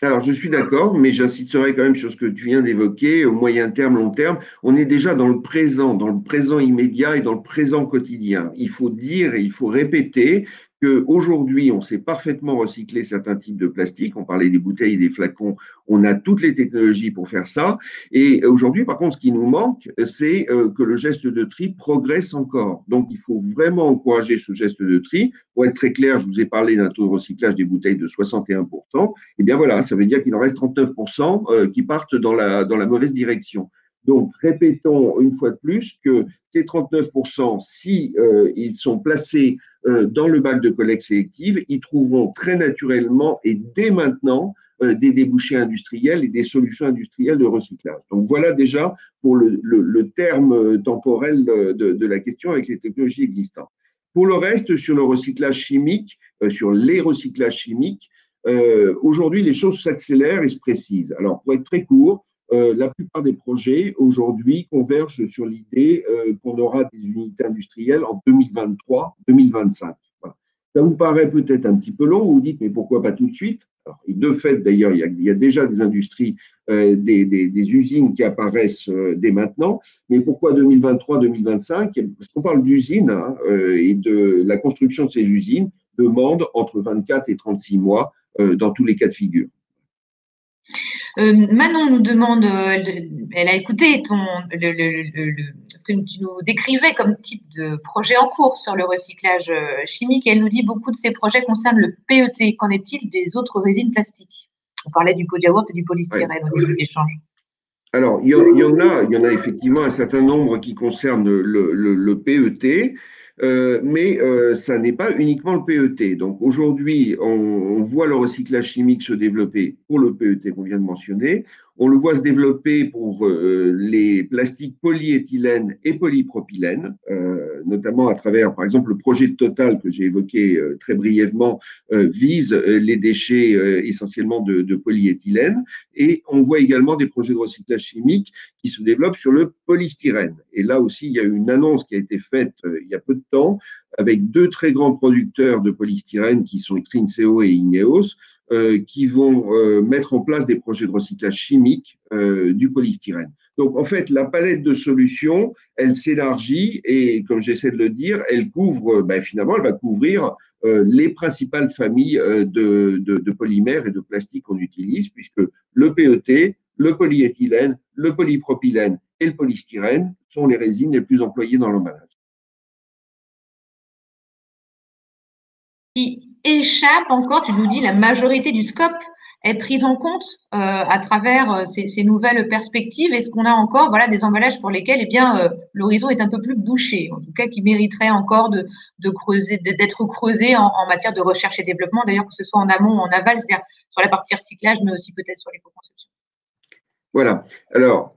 Alors, je suis d'accord, mais j'insisterai quand même sur ce que tu viens d'évoquer, au moyen terme, long terme. On est déjà dans le présent immédiat et dans le présent quotidien. Il faut dire et il faut répéter qu'aujourd'hui, on sait parfaitement recycler certains types de plastique. On parlait des bouteilles et des flacons. On a toutes les technologies pour faire ça. Et aujourd'hui, par contre, ce qui nous manque, c'est que le geste de tri progresse encore. Donc, il faut vraiment encourager ce geste de tri. Pour être très clair, je vous ai parlé d'un taux de recyclage des bouteilles de 61%. Eh bien voilà, ça veut dire qu'il en reste 39% qui partent dans la mauvaise direction. Donc, répétons une fois de plus que ces 39%, si ils sont placés dans le bac de collecte sélective, ils trouveront très naturellement et dès maintenant des débouchés industriels et des solutions industrielles de recyclage. Donc, voilà déjà pour le terme temporel de la question avec les technologies existantes. Pour le reste, sur le recyclage chimique, sur les recyclages chimiques, aujourd'hui, les choses s'accélèrent et se précisent. Alors, pour être très court, la plupart des projets aujourd'hui convergent sur l'idée qu'on aura des unités industrielles en 2023-2025. Voilà. Ça vous paraît peut-être un petit peu long, vous vous dites, mais pourquoi pas tout de suite? Alors, de fait, d'ailleurs, il y a déjà des industries, des usines qui apparaissent dès maintenant, mais pourquoi 2023-2025? Parce qu'on parle d'usines hein, et de la construction de ces usines demande entre 24 et 36 mois dans tous les cas de figure. Manon nous demande, elle a écouté ce que tu nous décrivais comme type de projet en cours sur le recyclage chimique et elle nous dit beaucoup de ces projets concernent le PET. Qu'en est-il des autres résines plastiques? On parlait du pot de yaourt et du polystyrène au début de l'échange. Alors, il y en a effectivement un certain nombre qui concernent le PET, mais ça n'est pas uniquement le PET. Donc aujourd'hui, on voit le recyclage chimique se développer pour le PET qu'on vient de mentionner. On le voit se développer pour les plastiques polyéthylène et polypropylène, notamment à travers, par exemple, le projet de Total que j'ai évoqué très brièvement vise les déchets essentiellement de polyéthylène. Et on voit également des projets de recyclage chimique qui se développent sur le polystyrène. Et là aussi, il y a eu une annonce qui a été faite il y a peu de temps avec deux très grands producteurs de polystyrène qui sont Trinseo et Ineos, qui vont mettre en place des projets de recyclage chimique du polystyrène. Donc, en fait, la palette de solutions, elle s'élargit et, comme j'essaie de le dire, elle couvre, finalement, elle va couvrir les principales familles de polymères et de plastique qu'on utilise, puisque le PET, le polyéthylène, le polypropylène et le polystyrène sont les résines les plus employées dans l'emballage. Qui échappe encore, tu nous dis, la majorité du scope est prise en compte à travers ces nouvelles perspectives. Est-ce qu'on a encore des emballages pour lesquels l'horizon est un peu plus bouché, en tout cas qui mériteraient encore d'être creusés en matière de recherche et développement, d'ailleurs que ce soit en amont ou en aval, c'est-à-dire sur la partie recyclage, mais aussi peut-être sur l'éco-conception. Voilà. Alors,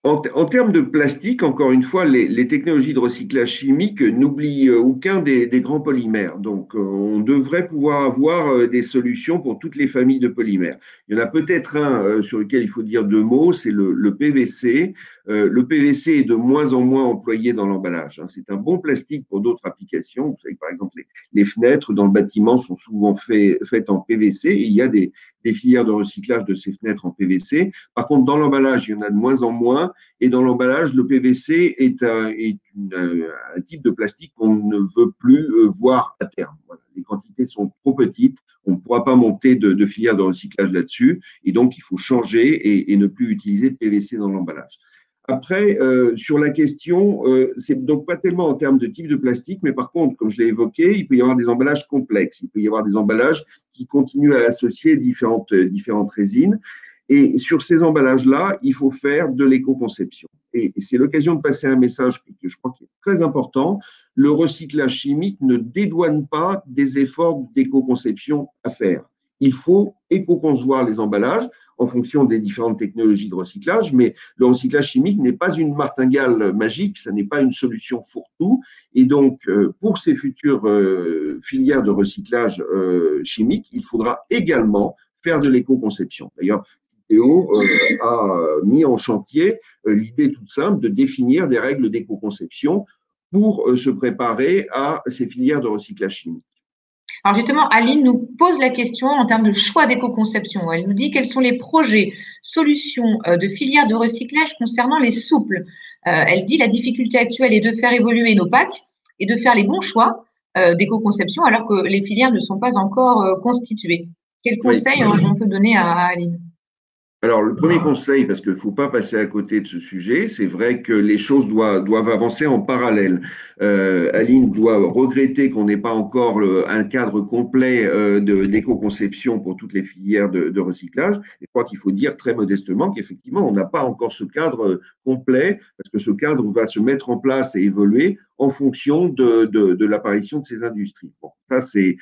en termes de plastique, encore une fois, les technologies de recyclage chimique n'oublient aucun des grands polymères. Donc, on devrait pouvoir avoir des solutions pour toutes les familles de polymères. Il y en a peut-être un sur lequel il faut dire deux mots, c'est le PVC. Le PVC est de moins en moins employé dans l'emballage. C'est un bon plastique pour d'autres applications. Vous savez, par exemple, les fenêtres dans le bâtiment sont souvent faites en PVC et il y a des filières de recyclage de ces fenêtres en PVC. Par contre, dans l'emballage, il y en a de moins en moins. Et dans l'emballage, le PVC est un type de plastique qu'on ne veut plus voir à terme. Voilà. Les quantités sont trop petites. On ne pourra pas monter de filière de recyclage là-dessus. Et donc, il faut changer et ne plus utiliser de PVC dans l'emballage. Après, sur la question, c'est donc pas tellement en termes de type de plastique, mais par contre, comme je l'ai évoqué, il peut y avoir des emballages complexes. Il peut y avoir des emballages qui continuent à associer différentes résines. Et sur ces emballages-là, il faut faire de l'éco-conception. Et c'est l'occasion de passer un message que je crois qui est très important. Le recyclage chimique ne dédouane pas des efforts d'éco-conception à faire. Il faut éco-concevoir les emballages en fonction des différentes technologies de recyclage, mais le recyclage chimique n'est pas une martingale magique, ça n'est pas une solution fourre-tout. Et donc, pour ces futures filières de recyclage chimique, il faudra également faire de l'éco-conception. D'ailleurs, Théo a mis en chantier l'idée toute simple de définir des règles d'éco-conception pour se préparer à ces filières de recyclage chimique. Alors justement, Aline nous pose la question en termes de choix d'éco-conception. Elle nous dit quels sont les projets, solutions de filières de recyclage concernant les souples. Elle dit la difficulté actuelle est de faire évoluer nos packs et de faire les bons choix d'éco-conception alors que les filières ne sont pas encore constituées. Quels conseils on peut donner à Aline ? Alors, le premier conseil, parce qu'il ne faut pas passer à côté de ce sujet, c'est vrai que les choses doivent avancer en parallèle. Aline doit regretter qu'on n'ait pas encore un cadre complet d'éco-conception pour toutes les filières de recyclage. Et je crois qu'il faut dire très modestement qu'effectivement, on n'a pas encore ce cadre complet, parce que ce cadre va se mettre en place et évoluer en fonction de l'apparition de ces industries. Bon, ça, c'est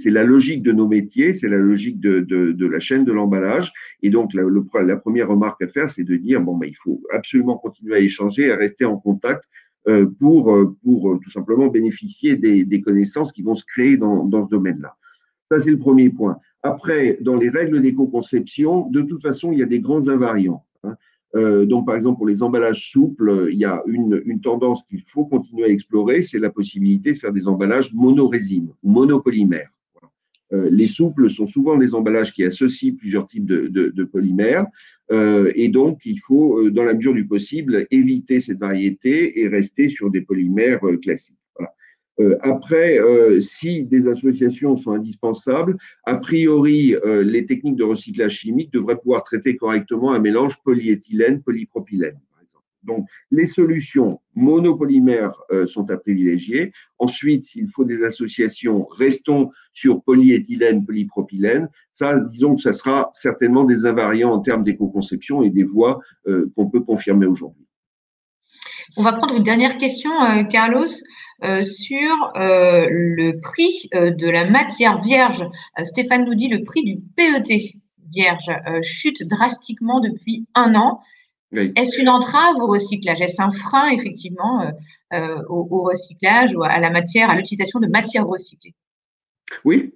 la logique de nos métiers, c'est la logique de la chaîne de l'emballage. Et donc, la première remarque à faire, c'est de dire, il faut absolument continuer à échanger, à rester en contact pour tout simplement bénéficier des connaissances qui vont se créer dans ce domaine-là. Ça, c'est le premier point. Après, dans les règles d'éco-conception, de toute façon, il y a des grands invariants. Donc, par exemple, pour les emballages souples, il y a une tendance qu'il faut continuer à explorer, c'est la possibilité de faire des emballages monorésine ou monopolymères. Les souples sont souvent des emballages qui associent plusieurs types de polymères et donc il faut, dans la mesure du possible, éviter cette variété et rester sur des polymères classiques. Voilà. Après, si des associations sont indispensables, a priori, les techniques de recyclage chimique devraient pouvoir traiter correctement un mélange polyéthylène-polypropylène. Donc, les solutions monopolymères sont à privilégier. Ensuite, s'il faut des associations, restons sur polyéthylène, polypropylène. Ça, disons que ça sera certainement des invariants en termes d'éco-conception et des voies qu'on peut confirmer aujourd'hui. On va prendre une dernière question, Carlos, sur le prix de la matière vierge. Stéphane nous dit le prix du PET vierge chute drastiquement depuis 1 an. Oui. Est-ce une entrave au recyclage? Est-ce un frein, effectivement, au recyclage ou à la matière, à l'utilisation de matières recyclées? Oui,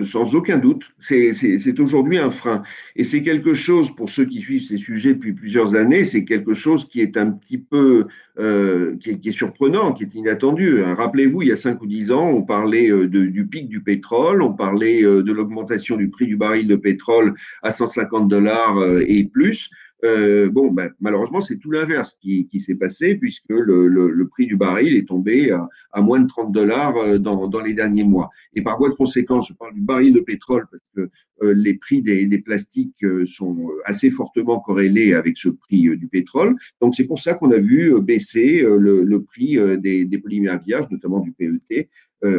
sans aucun doute. C'est aujourd'hui un frein. Et c'est quelque chose, pour ceux qui suivent ces sujets depuis plusieurs années, c'est quelque chose qui est un petit peu, qui est surprenant, qui est inattendu. Rappelez-vous, il y a 5 ou 10 ans, on parlait du pic du pétrole, on parlait de l'augmentation du prix du baril de pétrole à 150 dollars et plus. Malheureusement, c'est tout l'inverse qui s'est passé, puisque le prix du baril est tombé à moins de 30 dollars dans les derniers mois. Et par voie de conséquence, je parle du baril de pétrole parce que les prix des plastiques sont assez fortement corrélés avec ce prix du pétrole. Donc, c'est pour ça qu'on a vu baisser le prix des polymères vierges, notamment du PET,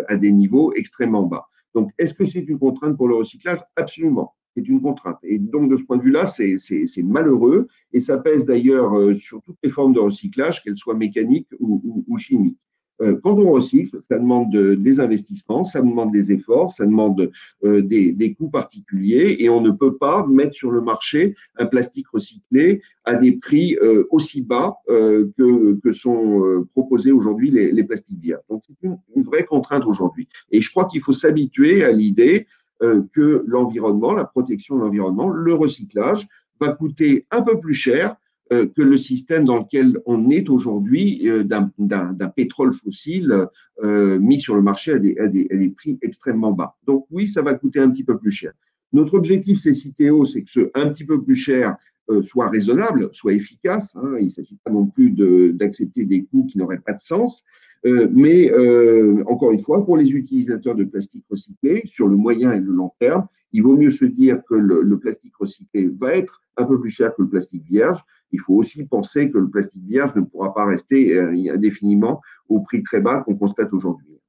à des niveaux extrêmement bas. Donc, est-ce que c'est une contrainte pour le recyclage? Absolument. C'est une contrainte. Et donc, de ce point de vue-là, c'est malheureux et ça pèse d'ailleurs sur toutes les formes de recyclage, qu'elles soient mécaniques ou chimiques. Quand on recycle, ça demande des investissements, ça demande des efforts, ça demande des coûts particuliers et on ne peut pas mettre sur le marché un plastique recyclé à des prix aussi bas que sont proposés aujourd'hui les plastiques vierges. Donc, c'est une vraie contrainte aujourd'hui. Et je crois qu'il faut s'habituer à l'idée que l'environnement, la protection de l'environnement, le recyclage va coûter un peu plus cher que le système dans lequel on est aujourd'hui d'un pétrole fossile mis sur le marché à des prix extrêmement bas. Donc oui, ça va coûter un petit peu plus cher. Notre objectif, c'est Citeo, c'est que ce un petit peu plus cher soit raisonnable, soit efficace. Hein. Il ne s'agit pas non plus d'accepter des coûts qui n'auraient pas de sens. Mais encore une fois, pour les utilisateurs de plastique recyclé, sur le moyen et le long terme, il vaut mieux se dire que le plastique recyclé va être un peu plus cher que le plastique vierge. Il faut aussi penser que le plastique vierge ne pourra pas rester indéfiniment au prix très bas qu'on constate aujourd'hui.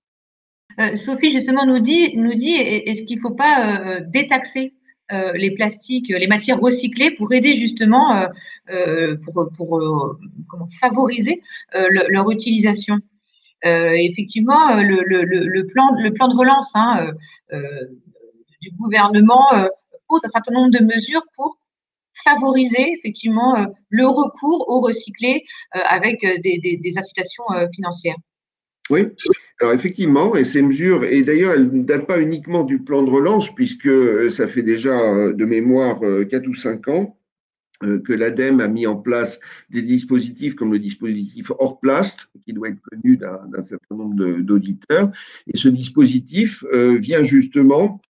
Sophie, justement, nous dit est-ce qu'il ne faut pas détaxer les plastiques, les matières recyclées pour aider justement, pour favoriser leur utilisation. Effectivement, le plan de relance du gouvernement pose un certain nombre de mesures pour favoriser effectivement le recours au recyclé avec des incitations financières. Oui, alors effectivement, et ces mesures, et d'ailleurs, elles ne datent pas uniquement du plan de relance, puisque ça fait déjà de mémoire 4 ou 5 ans que l'ADEME a mis en place des dispositifs comme le dispositif Orplast, qui doit être connu d'un certain nombre d'auditeurs. Et ce dispositif vient justement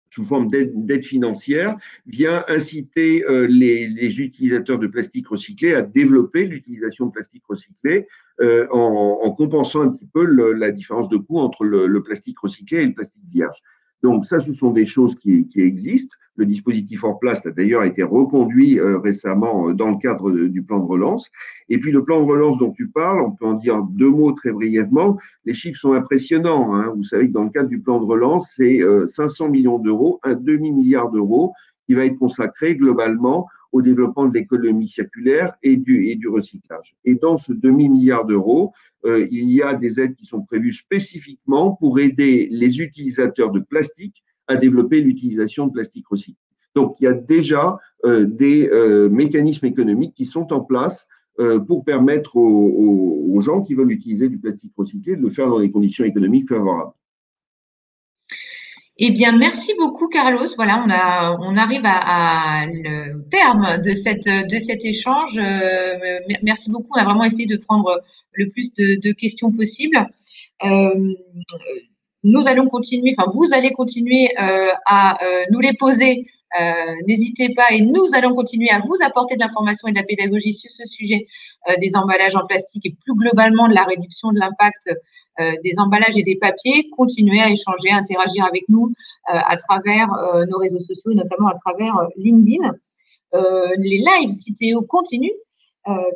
sous forme d'aide financière, vient inciter les utilisateurs de plastique recyclé à développer l'utilisation de plastique recyclé en compensant un petit peu la différence de coût entre le plastique recyclé et le plastique vierge. Donc ça, ce sont des choses qui existent. Le dispositif en place a d'ailleurs été reconduit récemment dans le cadre du plan de relance. Et puis le plan de relance dont tu parles, on peut en dire 2 mots très brièvement. Les chiffres sont impressionnants. Hein. Vous savez que dans le cadre du plan de relance, c'est 500 millions d'euros, un demi-milliard d'euros qui va être consacré globalement au développement de l'économie circulaire et du recyclage. Et dans ce demi-milliard d'euros, il y a des aides qui sont prévues spécifiquement pour aider les utilisateurs de plastique à développer l'utilisation de plastique recyclé. Donc, il y a déjà des mécanismes économiques qui sont en place pour permettre aux gens qui veulent utiliser du plastique recyclé de le faire dans des conditions économiques favorables. Eh bien, merci beaucoup, Carlos. Voilà, on arrive au terme de cet échange. Merci beaucoup. On a vraiment essayé de prendre le plus de questions possibles. Nous allons continuer, enfin, vous allez continuer à nous les poser. N'hésitez pas et nous allons continuer à vous apporter de l'information et de la pédagogie sur ce sujet des emballages en plastique et plus globalement de la réduction de l'impact des emballages et des papiers. Continuez à échanger, à interagir avec nous à travers nos réseaux sociaux et notamment à travers LinkedIn. Les lives Citeo continuent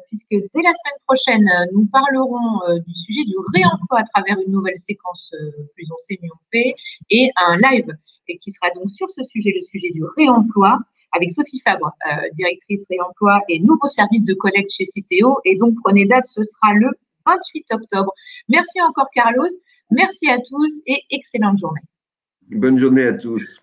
puisque dès la semaine prochaine, nous parlerons du sujet du réemploi à travers une nouvelle séquence Plus on sait, mieux on fait et un live et qui sera donc sur ce sujet, le sujet du réemploi, avec Sophie Fabre, directrice réemploi et nouveau service de collecte chez Citeo. Et donc, prenez date, ce sera le 28 octobre. Merci encore, Carlos. Merci à tous et excellente journée. Bonne journée à tous.